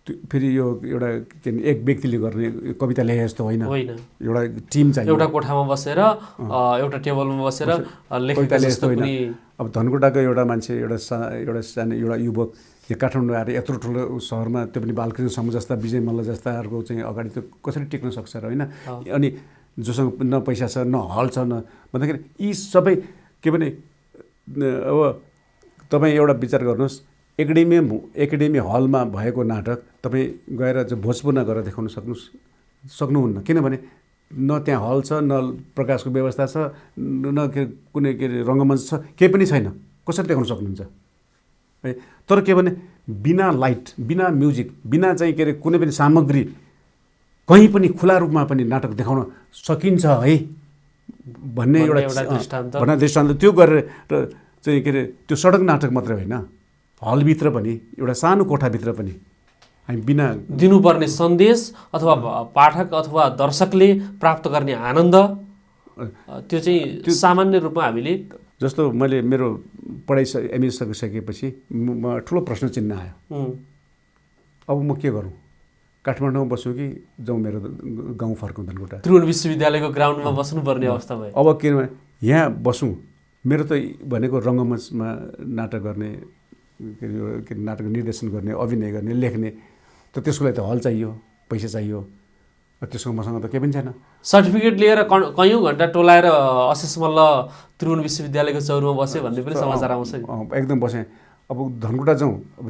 फेरि यो एउटा के एक व्यक्तिले गर्ने कविता लेखे जस्तो होइन एउटा टिम चाहियो एउटा कोठामा बसेर एउटा टेबलमा बसेर कविता लेखे जस्तो होइन अब धनकुटाको एउटा मान्छे एउटा सानो एउटा युवक यो काठमाडौँ आएर यत्रो ठुलो सहरमा त्यो पनि बालकृष्ण शर्मा जस्ता विजय मल्ल जस्ताहरूको चाहिँ अगाडि त्यो कसरी टिक्न सक्छ र होइन अनि जोसँग न पैसा छ न हल छ न भन्दाखेरि यी सबै के भने अब तपाईँ एउटा विचार गर्नुहोस् एकाडेमी हलमा भएको नाटक तपाईँ गएर चाहिँ भोजपुरमा गएर देखाउन सक्नुहुन्न किनभने न त्यहाँ हल छ न प्रकाशको व्यवस्था छ न कुनै के अरे रङ्गमञ्च छ केही पनि छैन कसरी देखाउन सक्नुहुन्छ है तर के भने बिना लाइट बिना म्युजिक बिना चाहिँ के अरे कुनै पनि सामग्री कहीँ पनि खुला रूपमा पनि नाटक देखाउन सकिन्छ है भन्ने एउटा दृष्टान्त त्यो गरेर चाहिँ के अरे त्यो सडक नाटक मात्रै होइन हलभित्र पनि एउटा सानो कोठाभित्र पनि हामी बिना दिनुपर्ने सन्देश अथवा पाठक अथवा दर्शकले प्राप्त गर्ने आनन्द त्यो चाहिँ सामान्य रूपमा हामीले जस्तो मैले मेरो पढाइ एमए सकिसकेपछि म ठुलो प्रश्न चिन्ह आयो अब म के गरौँ काठमाडौँमा बस्छु कि जाउँ मेरो गाउँ फर्कौँ धनकुटा त्रिभुवन विश्वविद्यालयको ग्राउन्डमा बस्नुपर्ने अवस्था भयो अब के यहाँ बसौँ मेरो त भनेको रङ्गमञ्चमा नाटक गर्ने के नाटक निर्देशन गर्ने अभिनय गर्ने लेख्ने त त्यसको लागि त हल चाहियो पैसा चाहियो त्यसको मसँग त केही पनि छैन सर्टिफिकेट लिएर कयौँ घन्टा टोलाएर अशेष मल्ल त्रिभुवन विश्वविद्यालयको चौरमा बस्यो भन्ने पनि समाचार आउँछ एकदम बसेँ अब धनकुटा जाउँ अब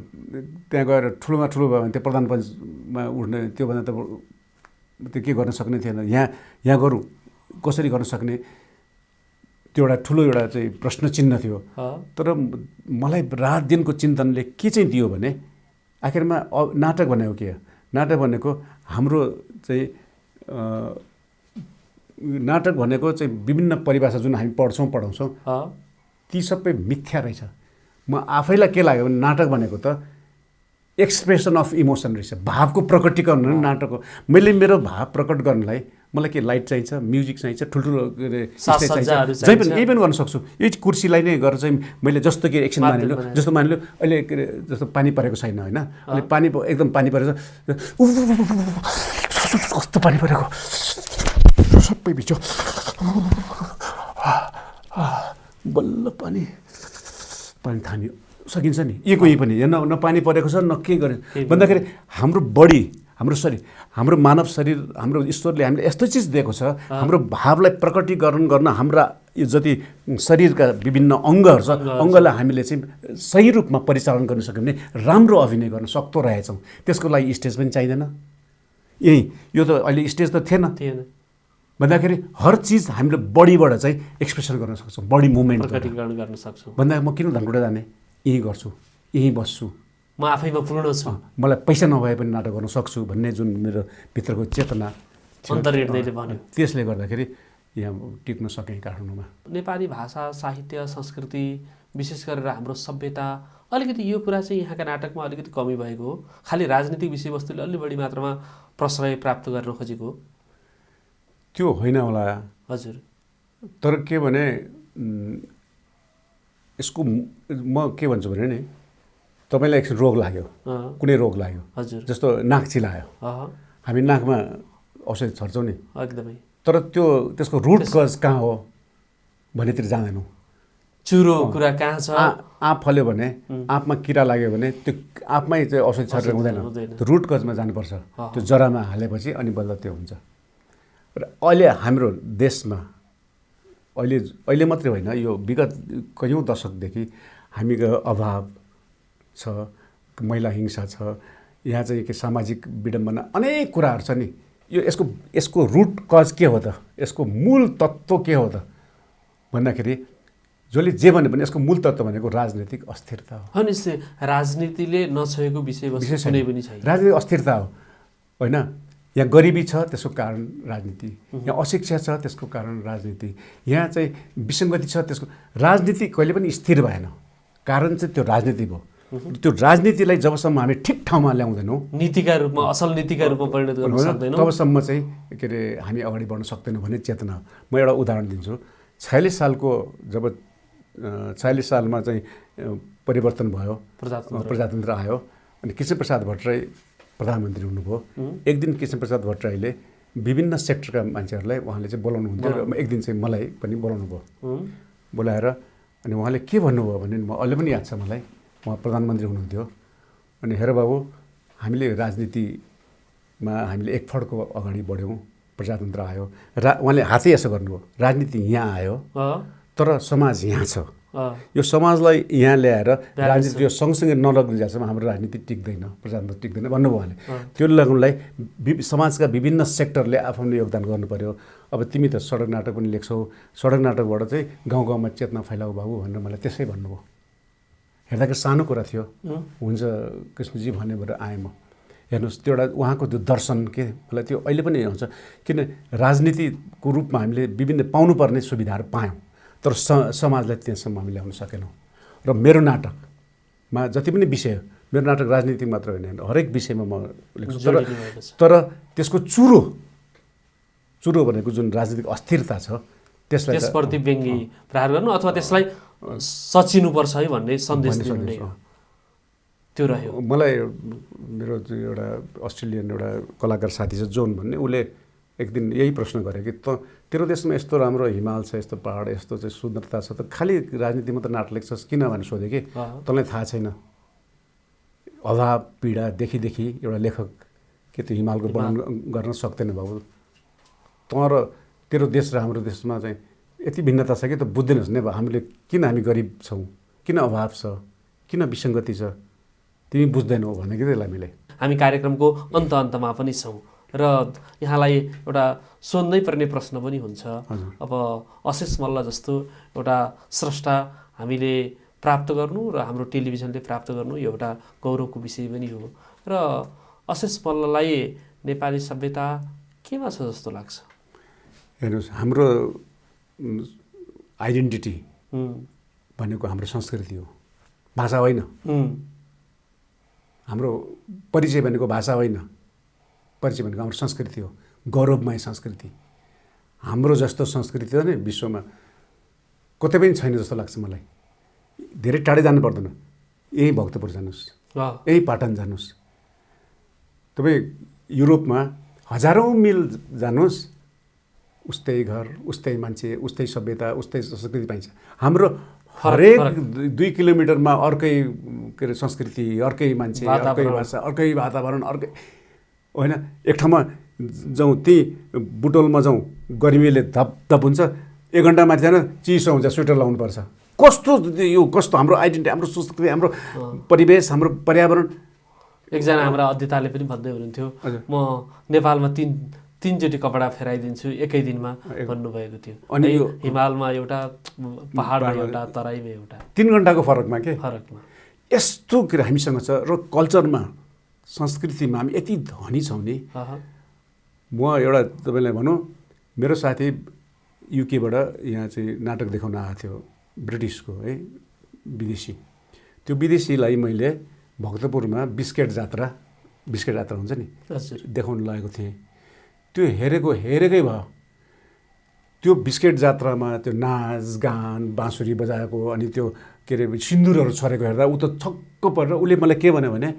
त्यहाँ गएर ठुलोमा ठुलो भयो भने त्यो प्रधान पञ्चमा उठ्ने त्योभन्दा त त्यो के गर्न सक्ने थिएन यहाँ गरौँ कसरी गर्न सक्ने त्यो एउटा ठुलो एउटा चाहिँ प्रश्न चिन्ह थियो तर मलाई रात दिनको चिन्तनले के चाहिँ दियो भने आखिरमा नाटक भनेको के हो नाटक भनेको हाम्रो चाहिँ नाटक भनेको चाहिँ विभिन्न परिभाषा जुन हामी पढाउँछौँ ती सबै मिथ्या रहेछ म आफैलाई के लाग्यो भने नाटक भनेको त एक्सप्रेसन अफ इमोसन रहेछ भावको प्रकटीकरण हो नाटक हो मैले मेरो भाव प्रकट गर्नलाई मलाई के लाइट चाहिन्छ म्युजिक चाहिन्छ ठुल्ठुलो के अरे जही पनि यही पनि गर्न सक्छु यही कुर्सीलाई नै गरेर चाहिँ मैले जस्तो के एकछिन मानिलियो जस्तो मानिलियो अहिले के अरे जस्तो पानी परेको छैन होइन अहिले पानी एकदम पानी परेको कस्तो पानी परेको सबै भिज्यो बल्ल पानी थामियो सकिन्छ नि यही पनि न पानी परेको छ न के गरे भन्दाखेरि हाम्रो बडी हाम्रो शरीर हाम्रो मानव शरीर हाम्रो ईश्वरले हामीले यस्तो चिज दिएको छ हाम्रो भावलाई प्रकटीकरण गर्न हाम्रा यो जति शरीरका विभिन्न अङ्गहरू छ अङ्गलाई हामीले चाहिँ सही रूपमा परिचालन गर्न सक्यौँ भने राम्रो अभिनय गर्न सक्दो रहेछौँ त्यसको लागि स्टेज पनि चाहिँदैन यही यो त अहिले स्टेज त थिएन भन्दाखेरि हर चिज हामीले बडीबाट चाहिँ एक्सप्रेसन गर्न सक्छौँ बडी मुभमेन्ट गर्न सक्छौँ भन्दा म किन धनकुटा जाने यहीँ गर्छु यहीँ बस्छु म आफैमा पूर्ण छु मलाई पैसा नभए पनि नाटक गर्न सक्छु भन्ने जुन मेरो भित्रको चेतना अन्तर्हृदयले भन्यो। त्यसले गर्दाखेरि यहाँ टिक्न सकेँ काठमाडौँमा। नेपाली भाषा साहित्य संस्कृति विशेष गरेर हाम्रो सभ्यता अलिकति यो कुरा चाहिँ यहाँका नाटकमा अलिकति कमी भएको हो। खालि राजनीतिक विषयवस्तुले अलि बढी मात्रामा प्रश्रय प्राप्त गर्न खोजेको हो त्यो होइन होला। हजुर। तर के भने यसको म के भन्छु भने नि तपाईँलाई एकछिन रोग लाग्यो, कुनै रोग लाग्यो, हजुर, जस्तो नाक चिलायो, हामी नाकमा औषधि छर्छौँ नि, एकदमै। तर त्यसको रुट कज कहाँ हो भन्नेतिर जाँदैनौँ। चुरो कुरा कहाँ छ, आँप फल्यो भने, आँपमा किरा लाग्यो भने त्यो आँपमै चाहिँ औषधि छरेर हुँदैन, त्यो रुट कजमा जानुपर्छ। त्यो जरामा हालेपछि अनि बल्ल त्यो हुन्छ। र अहिले हाम्रो देशमा अहिले मात्रै होइन, यो विगत कयौँ दशकदेखि हामीको अभाव छ, महिला हिंसा छ, यहाँ चाहिँ के सामाजिक विडम्बना अनेक कुराहरू छ नि। यसको रुट कज के हो त, यसको मूल तत्त्व के हो त भन्दाखेरि जसले जे भन्यो भने यसको मूल तत्त्व भनेको राजनीतिक अस्थिरता हो। निश्चय राजनीतिले नछोएको विषयवस्तु कुनै पनि छैन। राजनीतिक अस्थिरता हो होइन। यहाँ गरिबी छ त्यसको कारण राजनीति, यहाँ अशिक्षा छ त्यसको कारण राजनीति, यहाँ चाहिँ विसङ्गति छ त्यसको राजनीति कहिले पनि स्थिर भएन। कारण चाहिँ त्यो राजनीति भयो। त्यो राजनीतिलाई जबसम्म हामी ठिक ठाउँमा ल्याउँदैनौँ, नीतिका रूपमा असल नीतिका रूपमा परिणत गर्न सक्दैनौँ, तबसम्म चाहिँ के अरे हामी अगाडि बढ्न सक्दैनौँ भन्ने चेतना। म एउटा उदाहरण दिन्छु। 46 सालको जब 46 सालमा चाहिँ परिवर्तन भयो, प्रजातन्त्र आयो, अनि कृष्णप्रसाद भट्टराई प्रधानमन्त्री हुनुभयो। एक दिन कृष्णप्रसाद भट्टराईले विभिन्न सेक्टरका मान्छेहरूलाई उहाँले चाहिँ बोलाउनु हुन्थ्यो र एक दिन चाहिँ मलाई पनि बोलाउनु भयो। बोलाएर अनि उहाँले के भन्नुभयो भने म अहिले पनि याद छ मलाई, उहाँ प्रधानमन्त्री हुनुहुन्थ्यो। अनि हेर बाबु, हामीले राजनीतिमा हामीले एक फड्को अगाडि बढ्यौँ, प्रजातन्त्र आयो, उहाँले हातै यसो गर्नुभयो, राजनीति यहाँ आयो तर समाज यहाँ छ, यो समाजलाई यहाँ ल्याएर राजनीति यो सँगसँगै नलग्न जासम्म हाम्रो राजनीति टिक्दैन, प्रजातन्त्र टिक्दैन भन्नुभयो उहाँले। त्यो लगाउनलाई समाजका विभिन्न सेक्टरले आफ्नो योगदान गर्नु पर्यो। अब तिमी त सडक नाटक पनि लेख्छौ, सडक नाटकबाट चाहिँ गाउँ गाउँमा चेतना फैलाऊ बाबु भनेर मलाई त्यसै भन्नुभयो। हेर्दाखेरि सानो कुरा थियो, हुन्छ कृष्णजी भन्ने भएर आएँ म। हेर्नुहोस् त्यो एउटा उहाँको त्यो दर्शन के मलाई त्यो अहिले पनि आउँछ। किन राजनीतिको रूपमा हामीले विभिन्न पाउनुपर्ने सुविधाहरू पायौँ तर समाजलाई त्यहाँसम्म हामी ल्याउन सकेनौँ। र मेरो नाटकमा जति पनि विषय, मेरो नाटक राजनीति मात्र होइन, हरेक विषयमा म लेख्छु। तर त्यसको चुरो भनेको जुन राजनीतिक अस्थिरता छ त्यसप्रति व्यङ्गी प्रहार गर्नु अथवा त्यसलाई सचिनुपर्छ है भन्ने सन्देश दिनु त्यो रह्यो। मलाई मेरो एउटा अस्ट्रेलियन एउटा कलाकार साथी छ जोन भन्ने, उसले एक दिन यही प्रश्न गरे कि तेरो देशमा यस्तो राम्रो हिमाल छ, यस्तो पहाड, यस्तो चाहिँ सुन्दरता छ, त खालि राजनीति मात्र नाटक लेख्छस् किन भनेर सोधेँ कि तँलाई थाहा छैन अभाव पीडा देखि एउटा लेखक के त्यो हिमालको वर्णन गर्न सक्दैन बाबु। तेरो देश र हाम्रो देशमा चाहिँ यति भिन्नता छ कि त बुझ्दैनस् नै। हामीले हामी गरिब छौँ, किन अभाव छ, किन विसङ्गति छ, तिमी बुझ्दैनौ भने कि त्यसलाई हामी कार्यक्रमको अन्तमा पनि छौँ र यहाँलाई एउटा सोध्नै पर्ने प्रश्न पनि हुन्छ। अब अशेष मल्ल जस्तो एउटा स्रष्टा हामीले प्राप्त गर्नु र हाम्रो टेलिभिजनले प्राप्त गर्नु यो एउटा गौरवको विषय पनि हो। र अशेष मल्ललाई नेपाली सभ्यता केमा छ जस्तो लाग्छ? हेर्नुहोस्, हाम्रो आइडेन्टिटी भनेको हाम्रो संस्कृति हो, भाषा होइन। हाम्रो परिचय भनेको भाषा होइन, परिचय भनेको हाम्रो संस्कृति हो, गौरवमय संस्कृति। हाम्रो जस्तो संस्कृति त नि विश्वमा कतै पनि छैन जस्तो लाग्छ मलाई। धेरै टाढै जानु पर्दैन, यही भक्तपुर जानुहोस्, यही पाटन जानुहोस्, तपाईँ युरोपमा हजारौँ मिल जानुहोस्, उस्तै घर, उस्तै मान्छे, उस्तै सभ्यता, उस्तै संस्कृति पाइन्छ। हाम्रो हरेक 2 किलोमिटरमा अर्कै के अरे संस्कृति, अर्कै मान्छे, अर्कै भाषा, अर्कै वातावरण, अर्कै होइन। एक ठाउँमा जाउँ, त्यही बुटोलमा जाउँ, गर्मीले धपधप हुन्छ, 1 घन्टा माथि जान चिसो हुन्छ, स्वेटर लाउनुपर्छ। कस्तो हाम्रो आइडेन्टिटी, हाम्रो संस्कृति, हाम्रो परिवेश, हाम्रो पर्यावरण। एकजना हाम्रा अध्येताले पनि भन्दै हुनुहुन्थ्यो, म नेपालमा तीनचोटि कपडा फेराइदिन्छु एकै दिनमा भन्नुभएको थियो। अनि हिमालमा एउटा, पहाडमा एउटा, तराईमा एउटा, 3 घन्टाको फरकमा यस्तो के हामीसँग छ। र कल्चरमा, संस्कृतिमा हामी यति धनी छौँ नि, म एउटा तपाईँलाई भनौँ, मेरो साथी युकेबाट यहाँ चाहिँ नाटक देखाउन आएको थियो, ब्रिटिसको है, विदेशी। त्यो विदेशीलाई मैले भक्तपुरमा बिस्केट जात्रा हुन्छ नि, देखाउन लगेको थिएँ। त्यो हेरेकै भयो। त्यो बिस्केट जात्रामा त्यो नाच गान बाँसुरी बजाएको, अनि त्यो के अरे सिन्दुरहरू छरेको हेर्दा ऊ त छक्क परेर उसले मलाई के भन्यो भने,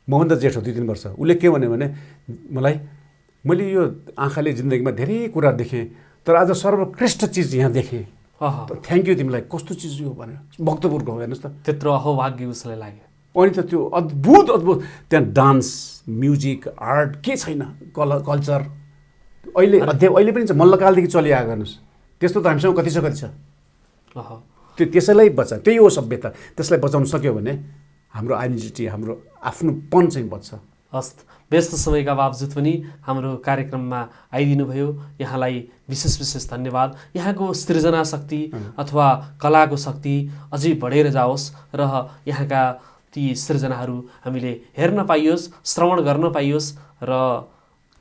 मभन्दा जेठो 2-3 वर्ष, उसले के भन्यो भने मलाई, मैले यो आँखाले जिन्दगीमा धेरै कुरा देखेँ, तर आज सर्वश्रेष्ठ चिज यहाँ देखेँ, थ्याङ्क यू तिमीलाई, कस्तो चिज यो भनेर, भक्तपुरको हेर्नुहोस् त। त्यत्रो अहोभाग्य उसलाई लाग्यो। अनि त त्यो अद्भुत त्यहाँ डान्स म्युजिक आर्ट के छैन, कल्चर अहिले पनि छ, मल्लकालदेखि चलिआएको। हेर्नुहोस् त्यस्तो त हामीसँग कति छ। त्यसैलाई त्यही हो सभ्यता। त्यसलाई बचाउन सक्यो भने हाम्रो आइडेन्टिटी, हाम्रो आफ्नोपन चाहिँ बच्छ। हस्, व्यस्त समयका बावजुद पनि हाम्रो कार्यक्रममा आइदिनु भयो, यहाँलाई विशेष धन्यवाद। यहाँको सृजना शक्ति अथवा कलाको शक्ति अझै बढेर जाओस् र यहाँका ती सृजनाहरू हामीले हेर्न पाइयोस्, श्रवण गर्न पाइयोस् र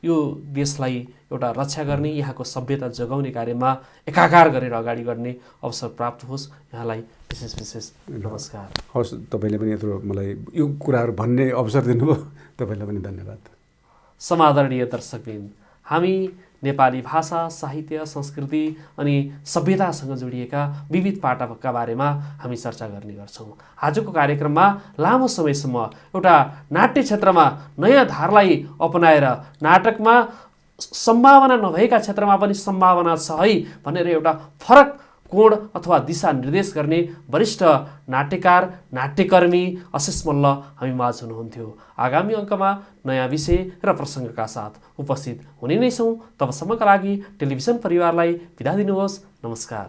यो देशलाई एउटा रक्षा गर्ने, यहाँको सभ्यता जोगाउने कार्यमा एकाकार गरेर अगाडि गर्ने अवसर प्राप्त होस्। यहाँलाई विशेष नमस्कार। हस्, तपाईँले पनि यत्रो मलाई यो कुराहरू भन्ने अवसर दिनुभयो, तपाईँलाई पनि धन्यवाद। समादरणीय दर्शकवृन्द, हामी नेपाली भाषा, साहित्य, संस्कृति अनि सभ्यतासँग जोडिएका विविध पाटकका बारेमा हामी चर्चा गर्ने गर्छौँ। आजको कार्यक्रममा लामो समयसम्म एउटा नाट्य क्षेत्रमा नयाँ धारलाई अपनाएर नाटकमा सम्भावना नभएका क्षेत्रमा पनि सम्भावना छ है भनेर एउटा फरक कोण अथवा दिशा निर्देश गर्ने वरिष्ठ नाट्यकार, नाट्यकर्मी आशिष मल्ल हामी माझ हुनुहुन्थ्यो। आगामी अङ्कमा नयाँ विषय र प्रसङ्गका साथ उपस्थित हुने नै छौँ। तबसम्मका लागि टेलिभिजन परिवारलाई बिदा दिनुहोस्। नमस्कार।